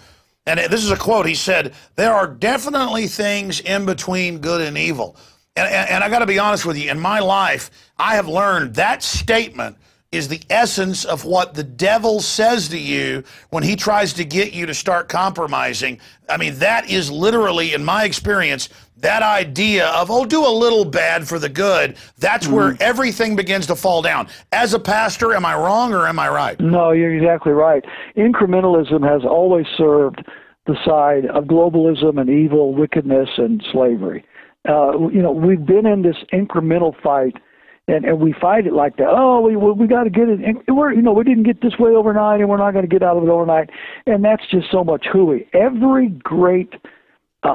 And this is a quote. He said, there are definitely things in between good and evil. And I got to be honest with you, in my life, I have learned that statement is the essence of what the devil says to you when he tries to get you to start compromising. I mean, that is literally, in my experience, that idea of, oh, do a little bad for the good. That's where everything begins to fall down. As a pastor, am I wrong or am I right? No, you're exactly right. Incrementalism has always served the side of globalism and evil, wickedness, and slavery. You know, we've been in this incremental fight, and we fight it like that. Oh, we got to get it. We didn't get this way overnight, and we're not going to get out of it overnight. And that's just so much hooey. Every great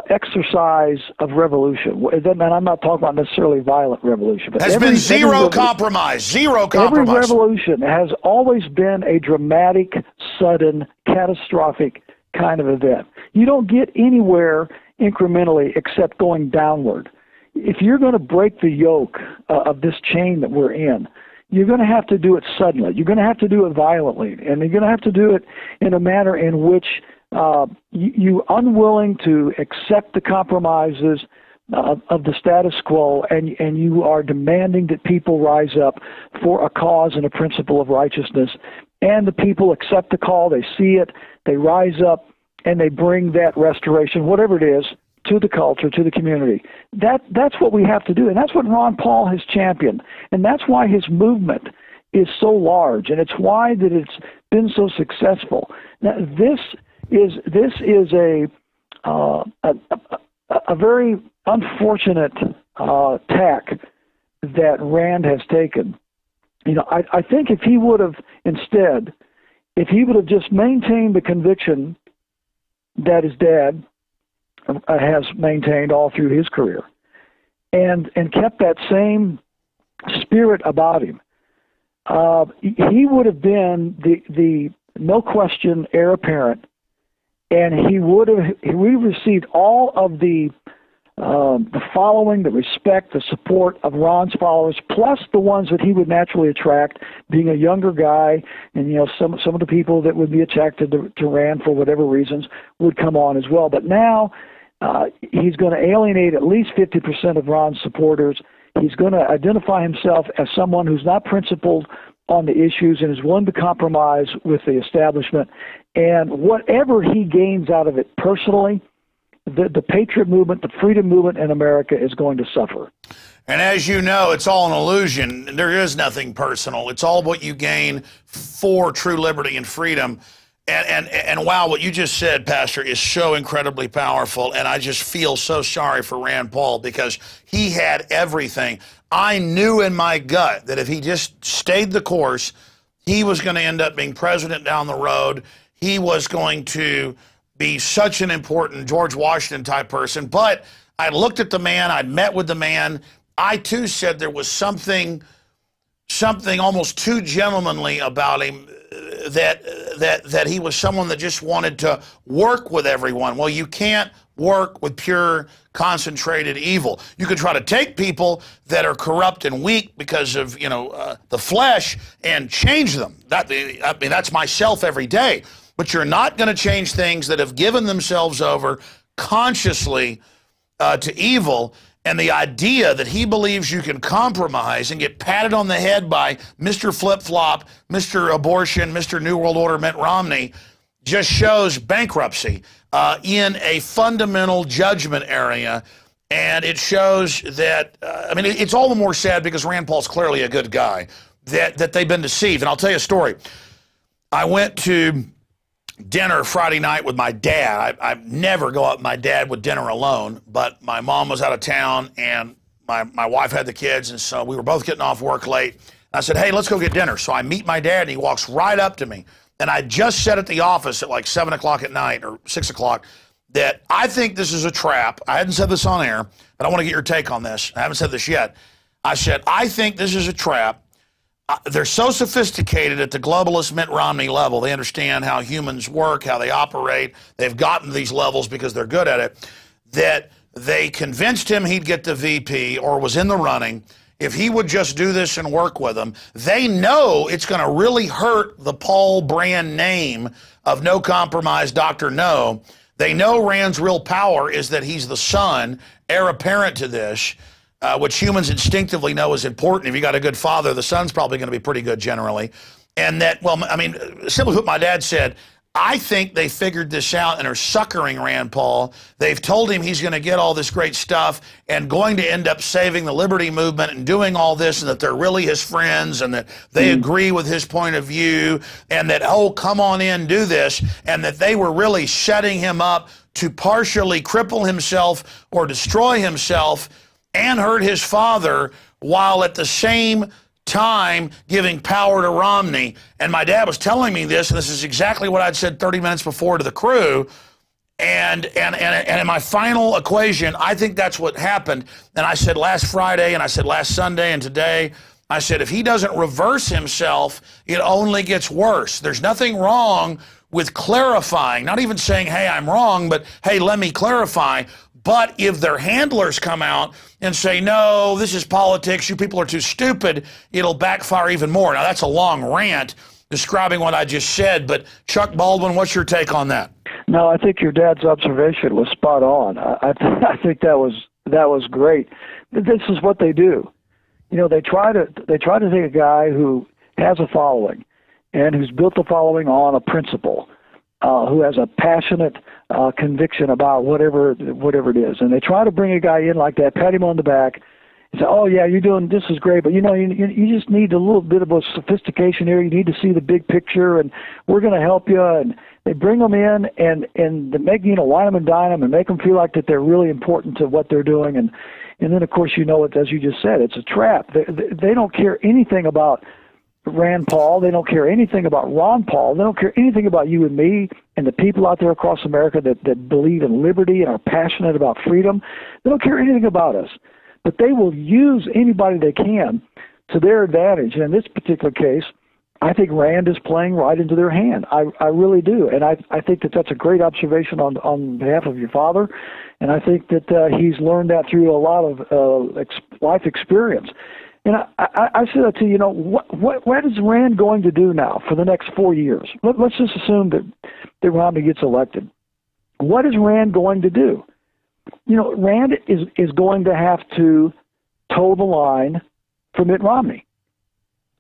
exercise of revolution, and I'm not talking about necessarily violent revolution, but has been zero compromise. Every revolution has always been a dramatic, sudden, catastrophic kind of event. You don't get anywhere incrementally except going downward. If you're going to break the yoke of this chain that we're in, you're going to have to do it suddenly. You're going to have to do it violently, and you're going to have to do it in a manner in which you're unwilling to accept the compromises of the status quo, and you are demanding that people rise up for a cause and a principle of righteousness. And the people accept the call, they see it, they rise up, and they bring that restoration, whatever it is, to the culture, to the community. That's what we have to do, and that's what Ron Paul has championed, and that's why his movement is so large, and it's why that it's been so successful. Now, this is a very unfortunate tack that Rand has taken. You know, I think if he would have just maintained the conviction that his dad has maintained all through his career, and kept that same spirit about him, he would have been the no question heir apparent, and he would have received all of the following, the respect, the support of Ron's followers, plus the ones that he would naturally attract, being a younger guy, and you know, some of the people that would be attracted to Rand for whatever reasons would come on as well. But now he's going to alienate at least 50% of Ron's supporters. He's going to identify himself as someone who's not principled on the issues and is willing to compromise with the establishment. And whatever he gains out of it personally, the patriot movement, the freedom movement in America is going to suffer. And as you know, it's all an illusion. There is nothing personal. It's all what you gain for true liberty and freedom. And wow, what you just said, Pastor, is so incredibly powerful. And I just feel so sorry for Rand Paul because he had everything. I knew in my gut that if he just stayed the course, he was going to end up being president down the road. He was going to be such an important George Washington type person. But I looked at the man, I'd met with the man. I too said there was something almost too gentlemanly about him, that he was someone that just wanted to work with everyone. Well, you can't work with pure, concentrated evil. You can try to take people that are corrupt and weak because of, the flesh and change them. That's myself every day. But you're not going to change things that have given themselves over consciously to evil. And the idea that he believes you can compromise and get patted on the head by Mr. Flip-Flop, Mr. Abortion, Mr. New World Order, Mitt Romney, just shows bankruptcy in a fundamental judgment area. And it shows that, it's all the more sad because Rand Paul's clearly a good guy, that they've been deceived. And I'll tell you a story. I went to dinner Friday night with my dad. I never go out with my dad with dinner alone, but my mom was out of town and my wife had the kids, and so we were both getting off work late. I said, hey, let's go get dinner. So I meet my dad, and he walks right up to me. And I just said at the office at like 7 o'clock at night or 6 o'clock that I think this is a trap. I hadn't said this on air, but I want to get your take on this. I haven't said this yet. I said, I think this is a trap. They're so sophisticated at the globalist Mitt Romney level. They understand how humans work, how they operate. They've gotten these levels because they're good at it, that they convinced him he'd get the VP or was in the running. If he would just do this and work with them, they know it's going to really hurt the Paul brand name of No Compromise, Dr. No. They know Rand's real power is that he's the son, heir apparent to this, which humans instinctively know is important. If you got a good father, the son's probably going to be pretty good generally. And that, simply put, my dad said, I think they figured this out and are suckering Rand Paul. They've told him he's going to get all this great stuff and going to end up saving the liberty movement and doing all this, and that they're really his friends and that they agree with his point of view and that, oh, come on in, do this, and that they were really setting him up to partially cripple himself or destroy himself and hurt his father while at the same time giving power to Romney. And my dad was telling me this, and this is exactly what I'd said 30 minutes before to the crew. And in my final equation, I think that's what happened. And I said last Friday, and I said last Sunday, and today, I said if he doesn't reverse himself, it only gets worse. There's nothing wrong with clarifying, not even saying, hey, I'm wrong, but hey, let me clarify. But if their handlers come out and say, no, this is politics, you people are too stupid, it'll backfire even more. Now, that's a long rant describing what I just said, but Chuck Baldwin, what's your take on that? No, I think your dad's observation was spot on. I think that was great. This is what they do. They try to take a guy who has a following and who's built the following on a principle, who has a passionate conviction about whatever it is. And they try to bring a guy in like that, pat him on the back, and say, oh, yeah, you're doing this is great, but, you just need a little bit of a sophistication here. You need to see the big picture, and we're going to help you. And they bring them in and they make, wine them and dine them and make them feel like that they're really important to what they're doing. And then, of course, as you just said, it's a trap. They don't care anything about Rand Paul. They don't care anything about Ron Paul. They don't care anything about you and me and the people out there across America that believe in liberty and are passionate about freedom. They don't care anything about us. But they will use anybody they can to their advantage. And in this particular case, I think Rand is playing right into their hand. I really do. And I think that's a great observation on behalf of your father. And I think that he's learned that through a lot of life experience. And I said that to you, what is Rand going to do now for the next 4 years? Let's just assume that Romney gets elected. What is Rand going to do? Rand is going to have to toe the line for Mitt Romney.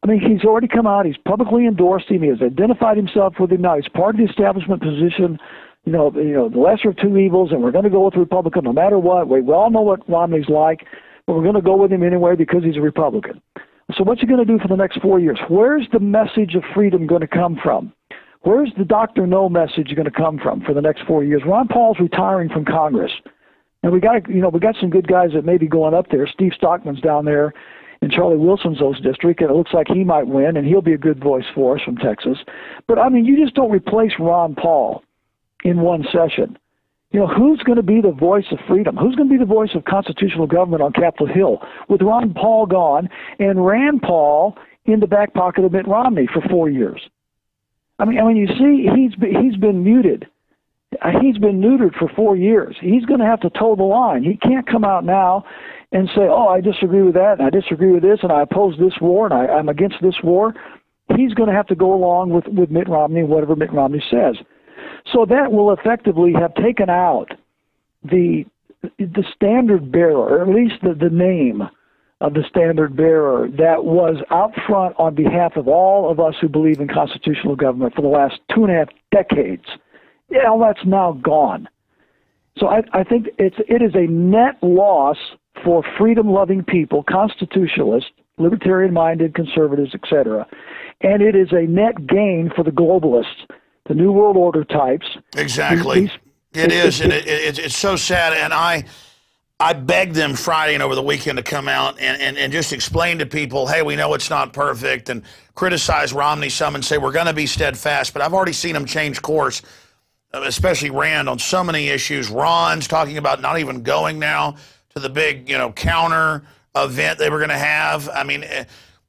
He's already come out. He's publicly endorsed him. He has identified himself with him now. He's part of the establishment position, the lesser of two evils, and we're going to go with the Republican no matter what. We all know what Romney's like. but we're going to go with him anyway because he's a Republican. So what's he going to do for the next 4 years? Where's the message of freedom going to come from? Where's the Dr. No message going to come from for the next 4 years? Ron Paul's retiring from Congress. And we got some good guys that may be going up there. Steve Stockman's down there in Charlie Wilson's district, and it looks like he might win, and he'll be a good voice for us from Texas. But, I mean, you just don't replace Ron Paul in one session. Who's going to be the voice of freedom? Who's going to be the voice of constitutional government on Capitol Hill with Ron Paul gone and Rand Paul in the back pocket of Mitt Romney for 4 years? I mean, you see, he's been muted. He's been neutered for 4 years. He's going to have to toe the line. He can't come out now and say, oh, I disagree with that, and I disagree with this, and I oppose this war, and I'm against this war. He's going to have to go along with Mitt Romney and whatever Mitt Romney says. So that will effectively have taken out the standard bearer, or at least the name of the standard bearer that was out front on behalf of all of us who believe in constitutional government for the last 2.5 decades. All that's now gone. So I think it is a net loss for freedom-loving people, constitutionalists, libertarian-minded conservatives, etc. And it is a net gain for the globalists, the New World Order types. Exactly. It is, and it's so sad. And I begged them Friday and over the weekend to come out and just explain to people, hey, we know it's not perfect, and criticize Romney some and say we're going to be steadfast. But I've already seen them change course, especially Rand, on so many issues. Ron's talking about not even going now to the big, counter event they were going to have. I mean,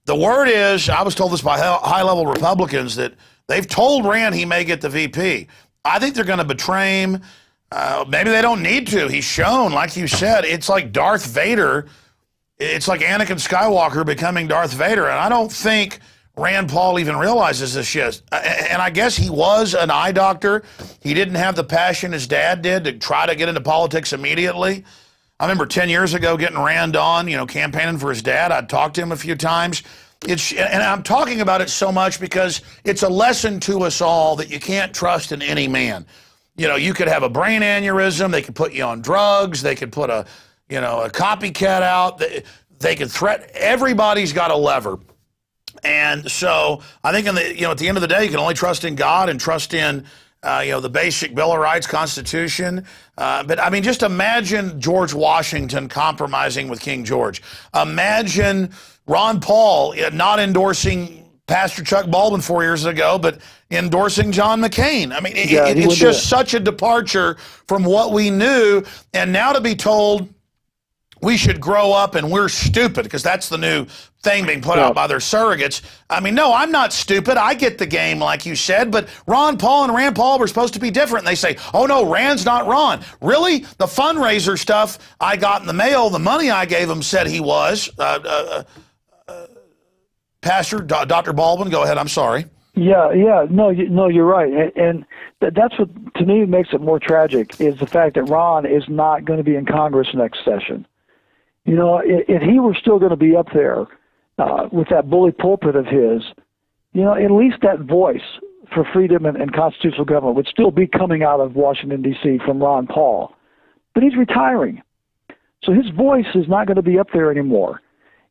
the word is, I was told this by high-level Republicans, that they've told Rand he may get the VP. I think they're going to betray him. Maybe they don't need to. He's shown, like you said, it's like Darth Vader. It's like Anakin Skywalker becoming Darth Vader. And I don't think Rand Paul even realizes this yet. And I guess he was an eye doctor. He didn't have the passion his dad did to try to get into politics immediately. I remember 10 years ago getting Rand on, campaigning for his dad. I'd talked to him a few times. And I'm talking about it so much because it's a lesson to us all that you can't trust in any man. You could have a brain aneurysm. They could put you on drugs. They could put a copycat out. They could threaten. Everybody's got a lever. And so I think at the end of the day, you can only trust in God and trust in the basic Bill of Rights, Constitution. But I mean, just imagine George Washington compromising with King George. Imagine Ron Paul not endorsing Pastor Chuck Baldwin 4 years ago, but endorsing John McCain. I mean, it's just such a departure from what we knew. And now to be told we should grow up and we're stupid, because that's the new thing being put out by their surrogates. I mean, no, I'm not stupid. I get the game, like you said, but Ron Paul and Rand Paul were supposed to be different. And they say, oh, no, Rand's not Ron. Really? The fundraiser stuff I got in the mail, the money I gave him said he was. Pastor, Dr. Baldwin, go ahead. I'm sorry. Yeah. No, you're right. And that's what, to me, makes it more tragic, is the fact that Ron is not going to be in Congress next session. If he were still going to be up there with that bully pulpit of his, at least that voice for freedom and constitutional government would still be coming out of Washington, D.C. from Ron Paul. But he's retiring. So his voice is not going to be up there anymore.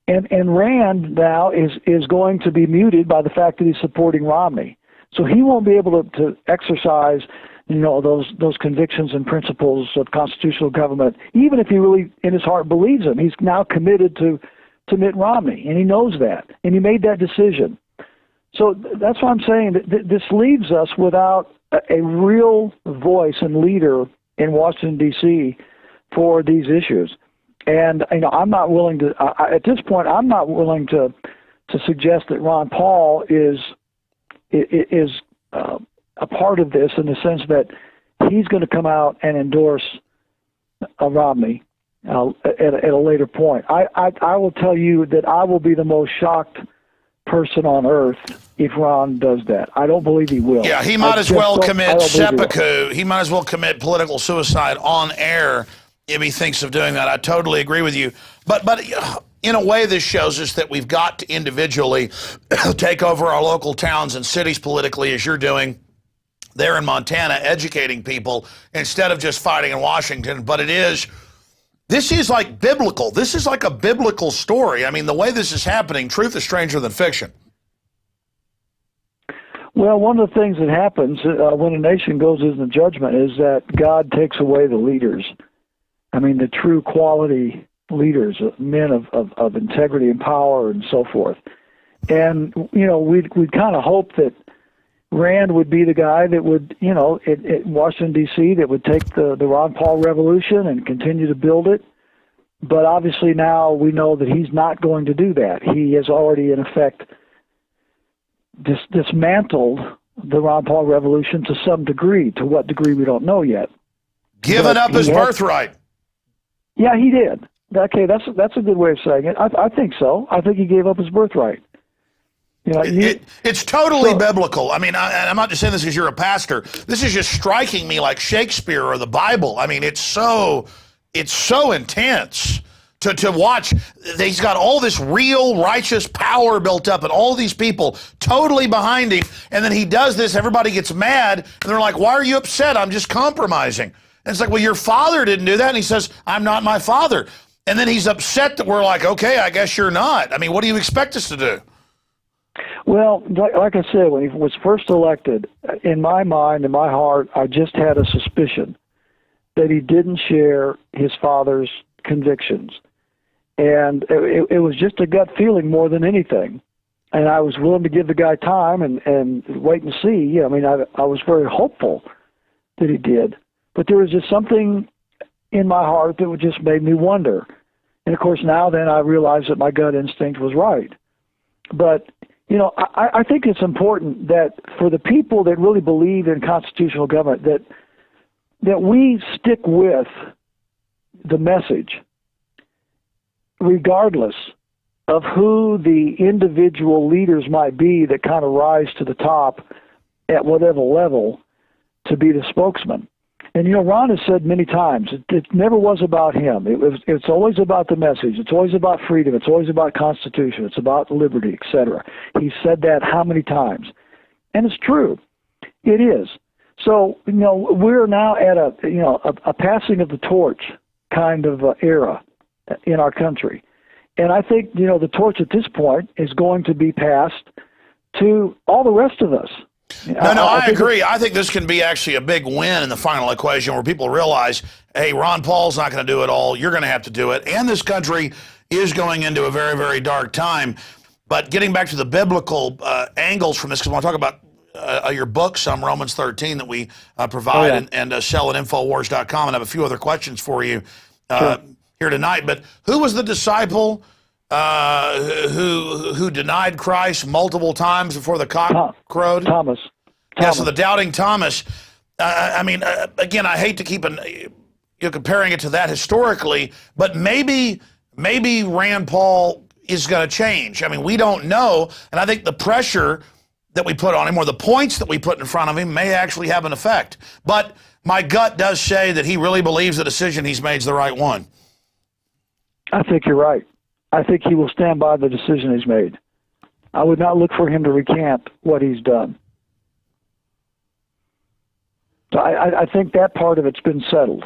And Rand now is going to be muted by the fact that he's supporting Romney. So he won't be able to exercise, those convictions and principles of constitutional government, even if he really in his heart believes them. He's now committed to Mitt Romney, and he knows that, and he made that decision. So that's why I'm saying that this leaves us without a real voice and leader in Washington, D.C. for these issues. And I'm not willing to. At this point, I'm not willing to suggest that Ron Paul is a part of this, in the sense that he's going to come out and endorse Romney at a later point. I will tell you that I will be the most shocked person on earth if Ron does that. I don't believe he will. Yeah, he might as well commit seppuku. He might as well commit political suicide on air if he thinks of doing that. I totally agree with you. But in a way, this shows us that we've got to individually take over our local towns and cities politically, as you're doing there in Montana, educating people instead of just fighting in Washington. But it is This is like biblical. This is like a biblical story. I mean, the way this is happening, truth is stranger than fiction. Well, one of the things that happens when a nation goes into judgment is that God takes away the leaders. I mean, the true quality leaders, men of integrity and power and so forth. And, you know, we'd kind of hope that Rand would be the guy that would, you know, at Washington, D.C., that would take the Ron Paul revolution and continue to build it. But obviously now we know that he's not going to do that. He has already, in effect, dismantled the Ron Paul revolution to some degree. To what degree, we don't know yet. Given up his birthright. Yeah, he did. Okay, that's a good way of saying it. I think so. I think he gave up his birthright. You know, it's totally biblical. I mean, I'm not just saying this because you're a pastor. This is just striking me like Shakespeare or the Bible. I mean, it's so intense to watch. He's got all this real righteous power built up and all these people totally behind him. And then he does this. Everybody gets mad. And they're like, why are you upset? I'm just compromising. And it's like, well, your father didn't do that. And he says, I'm not my father. And then he's upset that we're like, okay, I guess you're not. I mean, what do you expect us to do? Well, like I said, when he was first elected, in my mind, in my heart, I just had a suspicion that he didn't share his father's convictions. And it was just a gut feeling more than anything. And I was willing to give the guy time and wait and see. I mean, I was very hopeful that he did. But there was just something in my heart that just made me wonder. And, of course, now then I realize that my gut instinct was right. But, you know, I think it's important that for the people that really believe in constitutional government, that we stick with the message, regardless of who the individual leaders might be that kind of rise to the top at whatever level to be the spokesman. And, you know, Ron has said many times, it never was about him. It's always about the message. It's always about freedom. It's always about Constitution. It's about liberty, etc. He said that how many times? And it's true. It is. So, you know, we're now at a passing of the torch kind of era in our country. And I think, you know, the torch at this point is going to be passed to all the rest of us. No, I agree. I think this can be actually a big win in the final equation where people realize, hey, Ron Paul's not going to do it all. You're going to have to do it. And this country is going into a very, very dark time. But getting back to the biblical angles from this, because I want to talk about your book, some Romans 13, that we provide and sell at Infowars.com, and have a few other questions for you here tonight. But who was the disciple who denied Christ multiple times before the cock crowed? Thomas. Yeah, so the doubting Thomas. I mean, again, I hate to keep comparing it to that historically, but maybe Rand Paul is going to change. I mean, we don't know, and I think the pressure that we put on him or the points that we put in front of him may actually have an effect. But my gut does say that he really believes the decision he's made is the right one. I think you're right. I think he will stand by the decision he's made. I would not look for him to recant what he's done. So I think that part of it's been settled.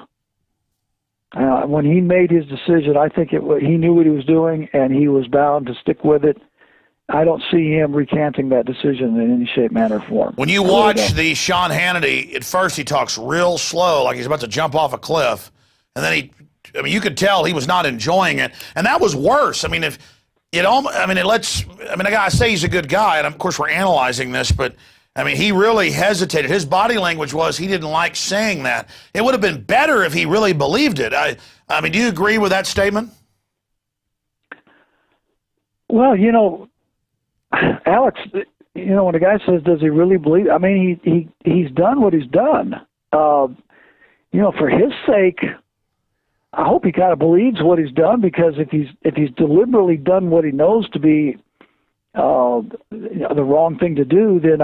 When he made his decision, I think he knew what he was doing, and he was bound to stick with it. I don't see him recanting that decision in any shape, manner, or form. When you watch the Sean Hannity, at first he talks real slow, like he's about to jump off a cliff, and then you could tell he was not enjoying it, and that was worse. I mean, I say he's a good guy, and of course we're analyzing this, but I mean, he really hesitated. His body language was he didn't like saying that. It would have been better if he really believed it. I mean, do you agree with that statement? Well, you know, Alex, you know, when a guy says, does he really believe? I mean, he's done what he's done. You know, for his sake, I hope he kind of believes what he's done, because if he's deliberately done what he knows to be the wrong thing to do, then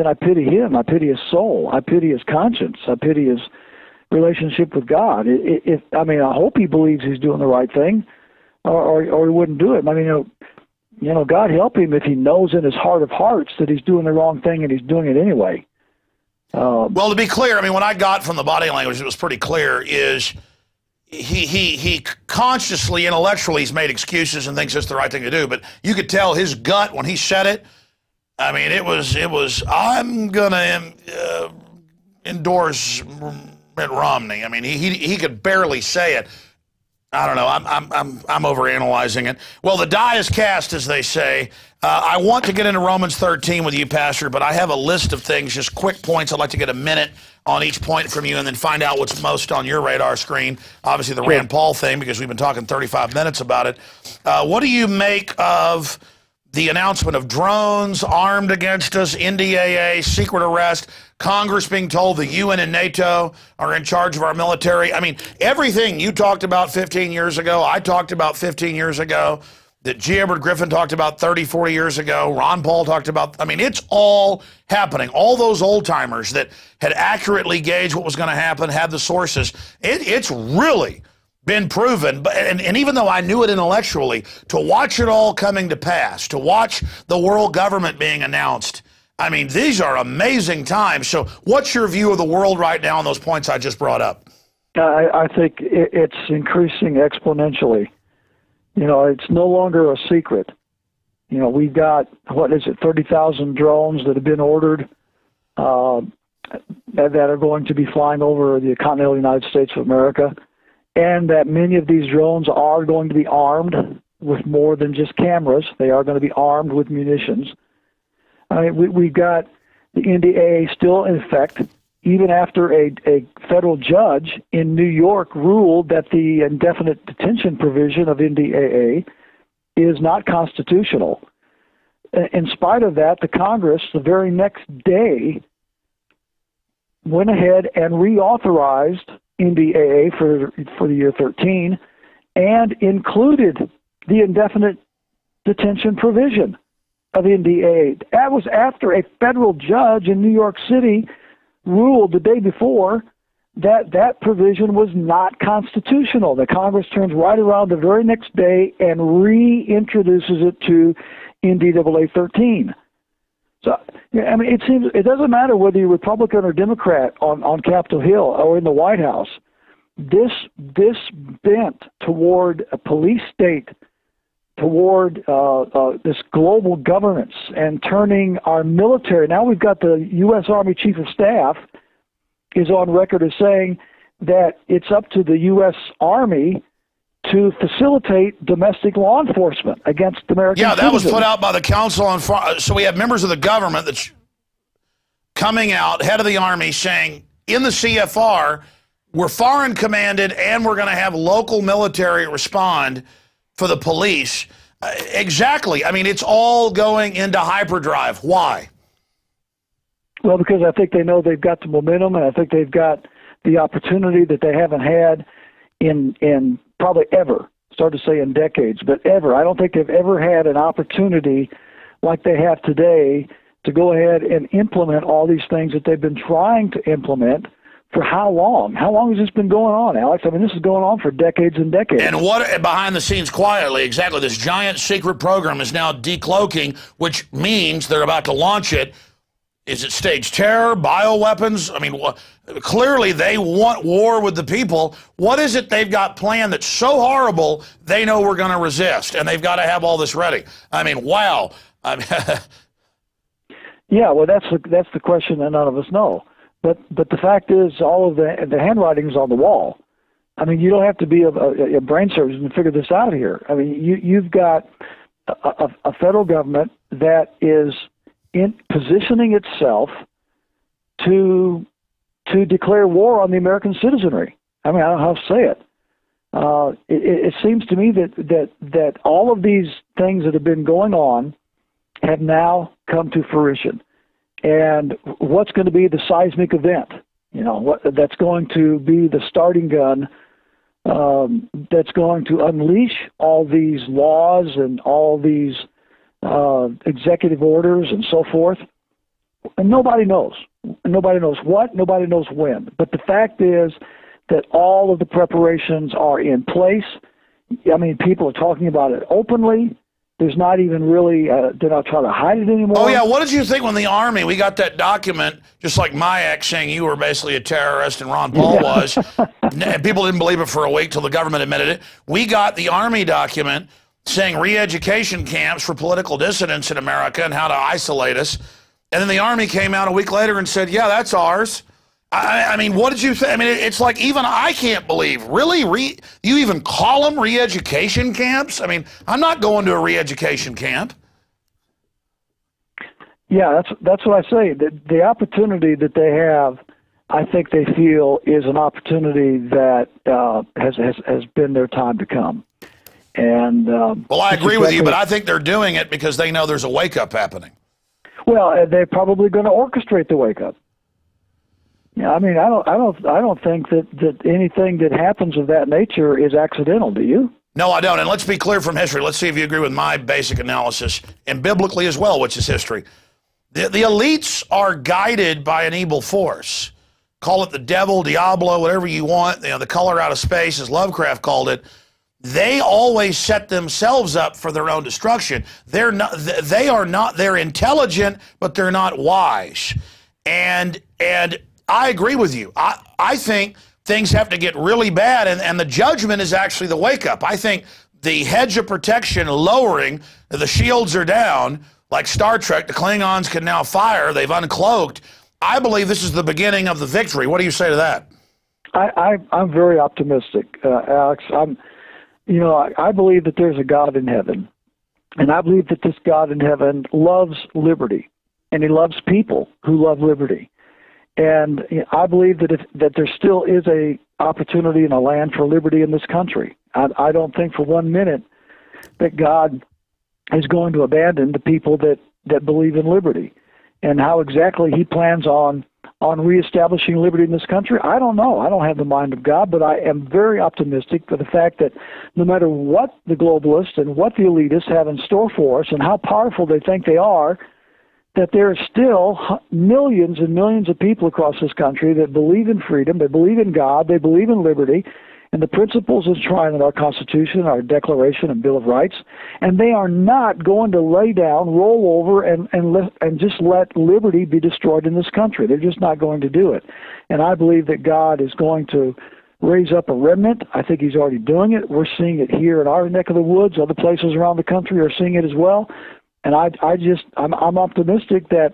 I pity him. I pity his soul. I pity his conscience. I pity his relationship with God. I hope he believes he's doing the right thing, or he wouldn't do it. I mean, you know, God help him if he knows in his heart of hearts that he's doing the wrong thing and he's doing it anyway. Well, to be clear, I mean, what I got from the body language, it was pretty clear, is he consciously, intellectually, he's made excuses and thinks it's the right thing to do. But you could tell his gut when he said it. I mean, it was. I'm gonna endorse Mitt Romney. I mean, he could barely say it. I don't know. I'm overanalyzing it. Well, the die is cast, as they say. I want to get into Romans 13 with you, Pastor, but I have a list of things, just quick points. I'd like to get a minute on each point from you and then find out what's most on your radar screen. Obviously, the Rand Paul thing, because we've been talking 35 minutes about it. What do you make of the announcement of drones armed against us, NDAA, secret arrest, Congress being told the UN and NATO are in charge of our military? I mean, everything you talked about 15 years ago, I talked about 15 years ago, that G. Edward Griffin talked about 30, 40 years ago, Ron Paul talked about. I mean, it's all happening. All those old-timers that had accurately gauged what was going to happen, had the sources. It's really been proven, and even though I knew it intellectually, to watch it all coming to pass, to watch the world government being announced, I mean, these are amazing times. So what's your view of the world right now on those points I just brought up? I think it's increasing exponentially. You know, it's no longer a secret. You know, we've got, 30,000 drones that have been ordered that are going to be flying over the continental United States of America. And that many of these drones are going to be armed with more than just cameras. They are going to be armed with munitions. I mean, we've got the NDAA still in effect, even after a federal judge in New York ruled that the indefinite detention provision of NDAA is not constitutional. In spite of that, the Congress, the very next day, went ahead and reauthorized NDAA for the year 13 and included the indefinite detention provision of NDAA. That was after a federal judge in New York City ruled the day before that that provision was not constitutional. The Congress turns right around the very next day and reintroduces it to NDAA 13. So, I mean, it seems it doesn't matter whether you're Republican or Democrat on Capitol Hill or in the White House. This bent toward a police state, toward this global governance, and turning our military. Now we've got the U.S. Army Chief of Staff is on record as saying that it's up to the U.S. Army to facilitate domestic law enforcement against American citizens. Yeah, that was put out by the Council on Foreign. So we have members of the government that's coming out, head of the Army, saying in the CFR, we're foreign commanded and we're going to have local military respond for the police. Exactly. I mean, it's all going into hyperdrive. Why? Well, because I think they know they've got the momentum, and I think they've got the opportunity that they haven't had in probably ever. Start to say in decades, but ever. I don't think they've ever had an opportunity like they have today to go ahead and implement all these things that they've been trying to implement for how long? How long has this been going on, Alex? I mean, this is going on for decades and decades. And what, behind the scenes quietly, exactly, this giant secret program is now decloaking, which means they're about to launch it. Is it stage terror, bioweapons? I mean, clearly they want war with the people. What is it they've got planned that's so horrible they know we're going to resist, and they've got to have all this ready? I mean, wow. I mean, yeah, well, that's the question that none of us know. But the fact is, all of the handwriting's on the wall. I mean, you don't have to be a brain surgeon to figure this out here. I mean, you've got a federal government that is in positioning itself to declare war on the American citizenry. I mean, I don't know how to say it. It seems to me that all of these things that have been going on have now come to fruition. And what's going to be the seismic event? You know, that's going to be the starting gun that's going to unleash all these laws and all these executive orders and so forth. And nobody knows. Nobody knows what, nobody knows when. But the fact is that all of the preparations are in place. I mean, people are talking about it openly. There's not even really, they're not trying to hide it anymore. Oh, yeah. What did you think when the Army, we got that document, just like my ex saying you were basically a terrorist and Ron Paul was. People didn't believe it for a week till the government admitted it. We got the Army document saying re-education camps for political dissidents in America and how to isolate us. And then the Army came out a week later and said, yeah, that's ours. I mean, what did you think? I mean, it's like even I can't believe. Really? You even call them re-education camps? I mean, I'm not going to a re-education camp. Yeah, that's what I say. The opportunity that they have, I think they feel, is an opportunity that has been their time to come. And well, I agree with you, but I think they're doing it because they know there's a wake-up happening. Well, they're probably going to orchestrate the wake-up. Yeah, I mean, I don't think that anything that happens of that nature is accidental. Do you? No, I don't. And let's be clear from history. Let's see if you agree with my basic analysis, and biblically as well, which is history. The elites are guided by an evil force. Call it the devil, Diablo, whatever you want. You know, the color out of space, as Lovecraft called it. They always set themselves up for their own destruction. They're intelligent, but they're not wise. And I agree with you. I think things have to get really bad, and the judgment is actually the wake-up. I think the hedge of protection lowering, the shields are down, like Star Trek, the Klingons can now fire, they've uncloaked. I believe this is the beginning of the victory. What do you say to that? I'm very optimistic, Alex. I believe that there's a God in heaven, and I believe that this God in heaven loves liberty, and he loves people who love liberty. And I believe that there still is a opportunity and a land for liberty in this country. I don't think for 1 minute that God is going to abandon the people that believe in liberty. And how exactly he plans on reestablishing liberty in this country, I don't know. I don't have the mind of God, but I am very optimistic for the fact that no matter what the globalists and what the elitists have in store for us and how powerful they think they are, that there are still millions and millions of people across this country that believe in freedom, they believe in God, they believe in liberty, and the principles enshrined in our Constitution, our Declaration and Bill of Rights, and they are not going to lay down, roll over, and just let liberty be destroyed in this country. They're just not going to do it. And I believe that God is going to raise up a remnant. I think he's already doing it. We're seeing it here in our neck of the woods. Other places around the country are seeing it as well. And I'm optimistic that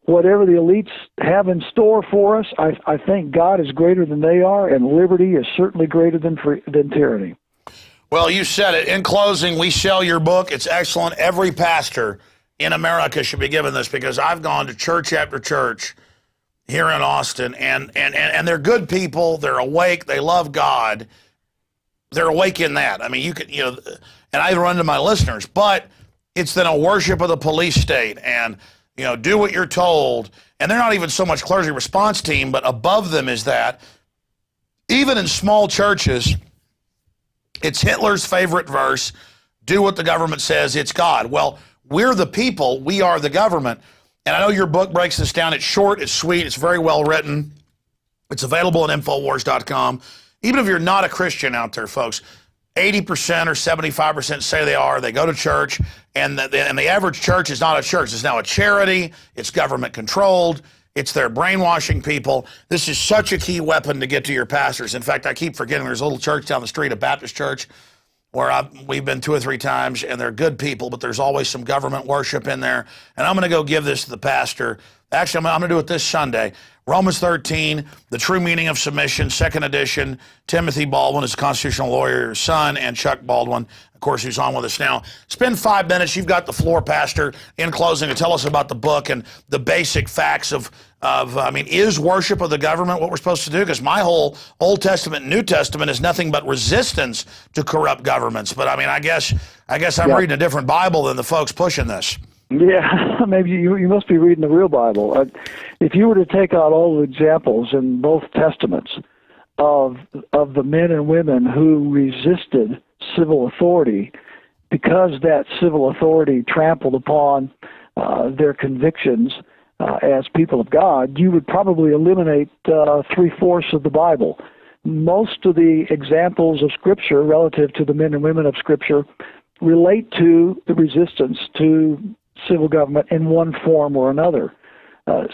whatever the elites have in store for us, I think God is greater than they are, and liberty is certainly greater than tyranny. Well, you said it. In closing, we sell your book. It's excellent. Every pastor in America should be given this, because I've gone to church after church here in Austin, and they're good people. They're awake. They love God. They're awake in that. I mean, and I run to my listeners, but it's then a worship of the police state and, do what you're told. And they're not even so much clergy response team, but above them is that. Even in small churches, it's Hitler's favorite verse, do what the government says, it's God. Well, we're the people, we are the government. And I know your book breaks this down. It's short, it's sweet, it's very well written. It's available at Infowars.com. Even if you're not a Christian out there, folks, 80% or 75% say they are. They go to church, and the average church is not a church. It's now a charity. It's government controlled. It's their brainwashing people. This is such a key weapon to get to your pastors. In fact, I keep forgetting there's a little church down the street, a Baptist church, where we've been 2 or 3 times, and they're good people, but there's always some government worship in there. And I'm going to go give this to the pastor. Actually, I'm going to do it this Sunday. Romans 13, The True Meaning of Submission, 2nd edition. Timothy Baldwin is a constitutional lawyer, son, and Chuck Baldwin, of course, who's on with us now. Spend 5 minutes. You've got the floor, Pastor, in closing, to tell us about the book and the basic facts of is worship of the government what we're supposed to do? Because my whole Old Testament and New Testament is nothing but resistance to corrupt governments. But, I guess I'm reading a different Bible than the folks pushing this. Yeah, maybe you must be reading the real Bible. If you were to take out all the examples in both Testaments of the men and women who resisted civil authority because that civil authority trampled upon their convictions as people of God, you would probably eliminate 3/4 of the Bible. Most of the examples of Scripture relative to the men and women of Scripture relate to the resistance to civil government in one form or another.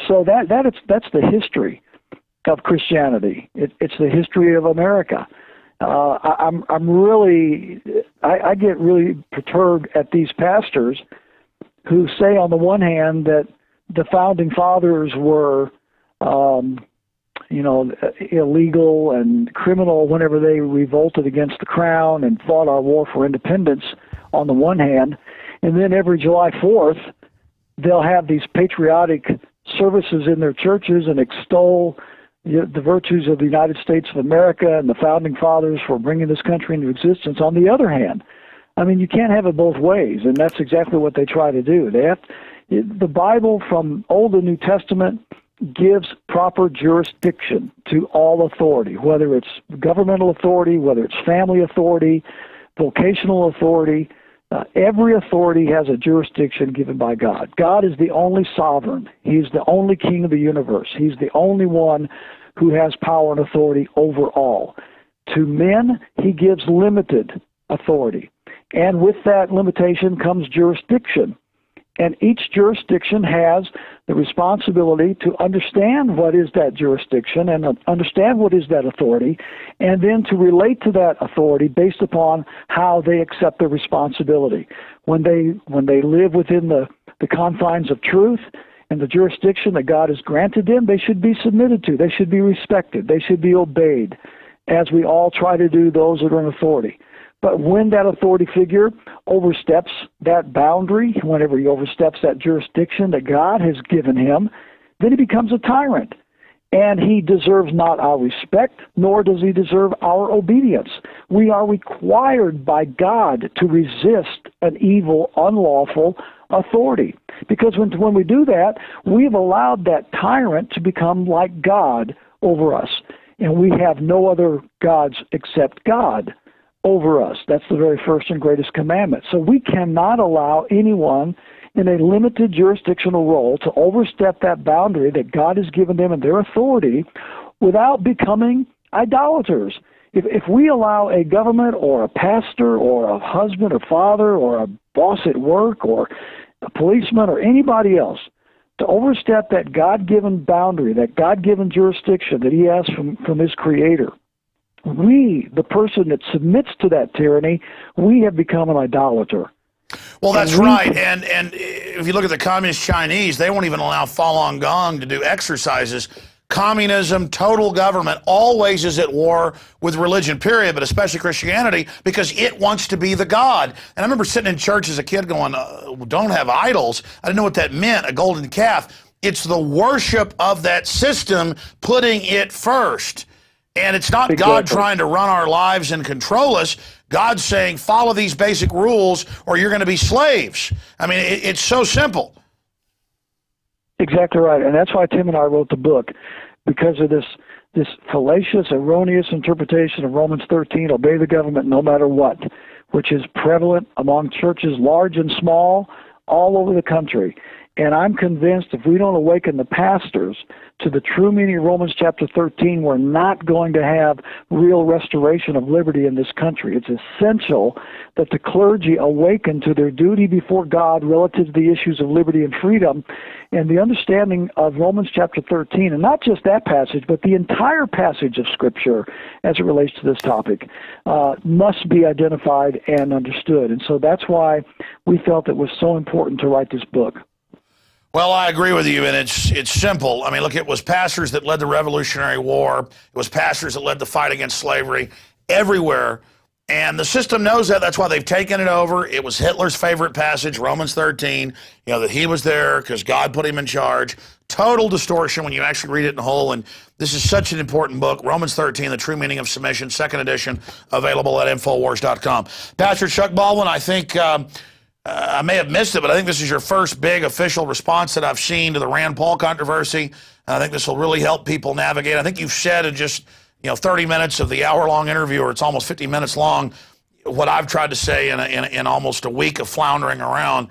So that's the history of Christianity. It's the history of America. I get really perturbed at these pastors who say on the one hand that the founding fathers were, illegal and criminal whenever they revolted against the crown and fought our war for independence on the one hand, and then every July 4th they'll have these patriotic services in their churches and extol the virtues of the United States of America and the founding fathers for bringing this country into existence. On the other hand, I mean, you can't have it both ways, and that's exactly what they try to do. The Bible from Old and New Testament gives proper jurisdiction to all authority, whether it's governmental authority, whether it's family authority, vocational authority. Every authority has a jurisdiction given by God. God is the only sovereign. He's the only king of the universe. He's the only one who has power and authority over all. To men, he gives limited authority. And with that limitation comes jurisdiction. And each jurisdiction has the responsibility to understand what is that jurisdiction and understand what is that authority, and then to relate to that authority based upon how they accept their responsibility. When they live within the confines of truth and the jurisdiction that God has granted them, they should be submitted to. They should be respected. They should be obeyed, as we all try to do those that are in authority. But when that authority figure oversteps that boundary, whenever he oversteps that jurisdiction that God has given him, then he becomes a tyrant. And he deserves not our respect, nor does he deserve our obedience. We are required by God to resist an evil, unlawful authority. Because when we do that, we've allowed that tyrant to become like God over us. And we have no other gods except God over us. That's the very first and greatest commandment. So we cannot allow anyone in a limited jurisdictional role to overstep that boundary that God has given them in their authority without becoming idolaters. If we allow a government or a pastor or a husband or father or a boss at work or a policeman or anybody else to overstep that God-given boundary, that God-given jurisdiction that he has from his Creator, we, the person that submits to that tyranny, we have become an idolater. Well, that's right. And if you look at the communist Chinese, they won't even allow Falun Gong to do exercises. Communism, total government, always is at war with religion, period, but especially Christianity, because it wants to be the God. And I remember sitting in church as a kid going, don't have idols. I didn't know what that meant, a golden calf. It's the worship of that system, putting it first. And it's not God trying to run our lives and control us. God's saying, follow these basic rules or you're going to be slaves. I mean, it's so simple. Exactly right. And that's why Tim and I wrote the book, because of this fallacious, erroneous interpretation of Romans 13, obey the government no matter what, which is prevalent among churches large and small all over the country. And I'm convinced if we don't awaken the pastors to the true meaning of Romans chapter 13, we're not going to have real restoration of liberty in this country. It's essential that the clergy awaken to their duty before God relative to the issues of liberty and freedom, and the understanding of Romans chapter 13, and not just that passage, but the entire passage of Scripture as it relates to this topic, must be identified and understood. And so that's why we felt it was so important to write this book. Well, I agree with you, and it's simple. I mean, look, it was pastors that led the Revolutionary War. It was pastors that led the fight against slavery everywhere, and the system knows that. That's why they've taken it over. It was Hitler's favorite passage, Romans 13, that he was there because God put him in charge. Total distortion when you actually read it in whole, and this is such an important book, Romans 13, The True Meaning of Submission, 2nd edition, available at Infowars.com. Pastor Chuck Baldwin, I think... I may have missed it, but I think this is your first big official response that I've seen to the Rand Paul controversy. I think this will really help people navigate. I think you've said in just 30 minutes of the hour-long interview, or it's almost 50 minutes long, what I've tried to say in almost a week of floundering around,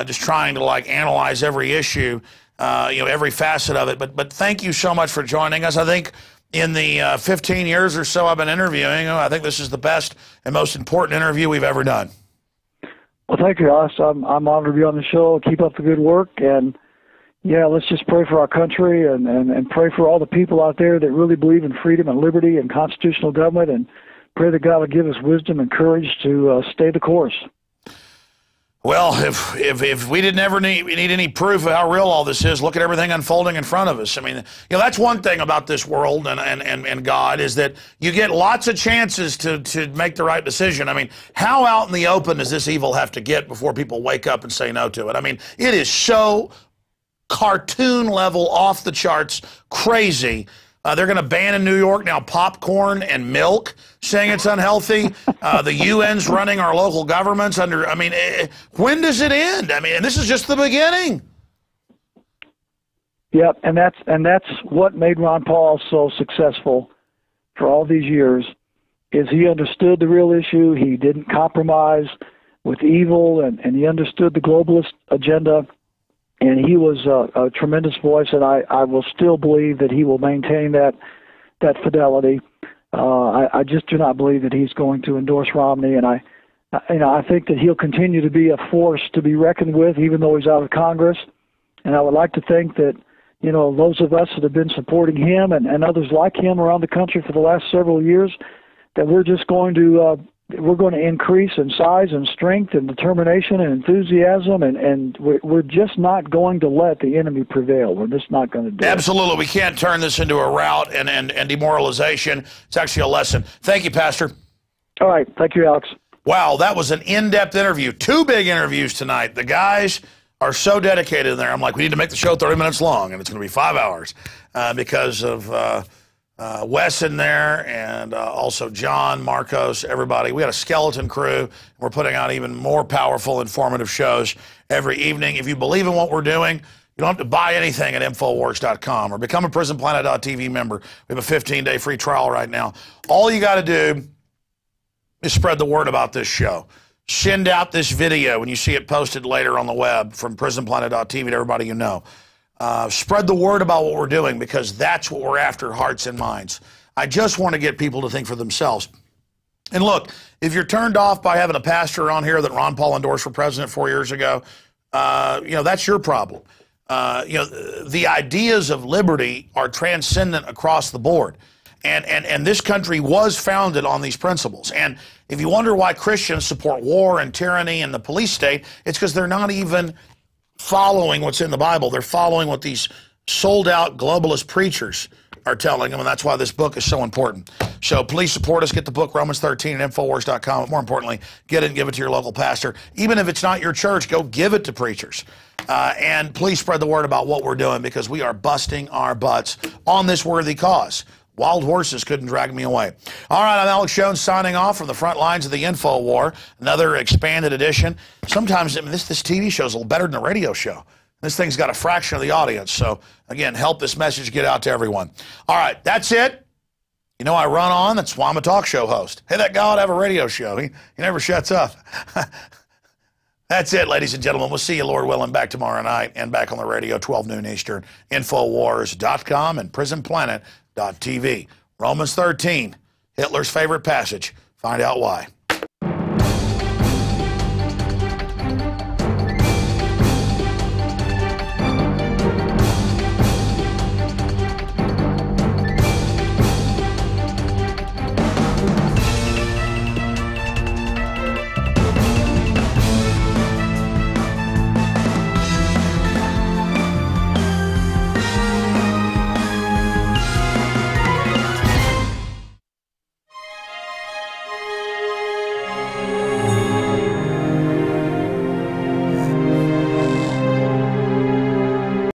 just trying to analyze every issue, every facet of it. But thank you so much for joining us. I think in the 15 years or so I've been interviewing, I think this is the best and most important interview we've ever done. Well, thank you, Alex. I'm honored to be on the show. Keep up the good work. And, yeah, let's just pray for our country and pray for all the people out there that really believe in freedom and liberty and constitutional government, and pray that God will give us wisdom and courage to stay the course. Well, if we didn't ever need any proof of how real all this is, look at everything unfolding in front of us. I mean, that's one thing about this world and God, is that you get lots of chances to make the right decision. I mean, how out in the open does this evil have to get before people wake up and say no to it? I mean, it is so cartoon level, off the charts, crazy. They're going to ban in New York now popcorn and milk, saying it's unhealthy. The UN's running our local governments under. I mean, when does it end? I mean, and this is just the beginning. Yep, and that's what made Ron Paul so successful for all these years. Is he understood the real issue. He didn't compromise with evil, and he understood the globalist agenda. And he was a tremendous voice, and I will still believe that he will maintain that fidelity. I just do not believe that he's going to endorse Romney, and I think that he'll continue to be a force to be reckoned with, even though he's out of Congress. And I would like to think that, those of us that have been supporting him and others like him around the country for the last several years, that we're just going to increase in size and strength and determination and enthusiasm, and we're just not going to let the enemy prevail. We're just not going to do it. Absolutely. We can't turn this into a rout and demoralization. It's actually a lesson. Thank you, Pastor. All right. Thank you, Alex. Wow, that was an in-depth interview. 2 big interviews tonight. The guys are so dedicated in there. I'm like, we need to make the show 30 minutes long, and it's going to be 5 hours because of Wes in there, and also John, Marcos, everybody. We got a skeleton crew. We're putting out even more powerful, informative shows every evening. If you believe in what we're doing, you don't have to buy anything at Infowars.com or become a PrisonPlanet.tv member. We have a 15-day free trial right now. All you got to do is spread the word about this show. Send out this video when you see it posted later on the web from PrisonPlanet.tv to everybody you know. Spread the word about what we're doing, because that's what we're after, hearts and minds. I just want to get people to think for themselves. And look, if you're turned off by having a pastor on here that Ron Paul endorsed for president 4 years ago, that's your problem. The ideas of liberty are transcendent across the board. And this country was founded on these principles. And if you wonder why Christians support war and tyranny and the police state, it's because they're not even following what's in the Bible. They're following what these sold-out globalist preachers are telling them, and that's why this book is so important. So please support us. Get the book, Romans 13, at Infowars.com. But more importantly, get it and give it to your local pastor. Even if it's not your church, go give it to preachers. And please spread the word about what we're doing, because we are busting our butts on this worthy cause. Wild horses couldn't drag me away. All right, I'm Alex Jones signing off from the front lines of the Info War, another expanded edition. Sometimes this TV show is a little better than a radio show. This thing's got a fraction of the audience. So, again, help this message get out to everyone. All right, that's it. You know I run on. That's why I'm a talk show host. Hey, that guy ought to have a radio show. He never shuts up. That's it, ladies and gentlemen. We'll see you, Lord willing, back tomorrow night and back on the radio, 12 noon Eastern, Infowars.com and PrisonPlanet.tv. Romans 13, Hitler's favorite passage. Find out why.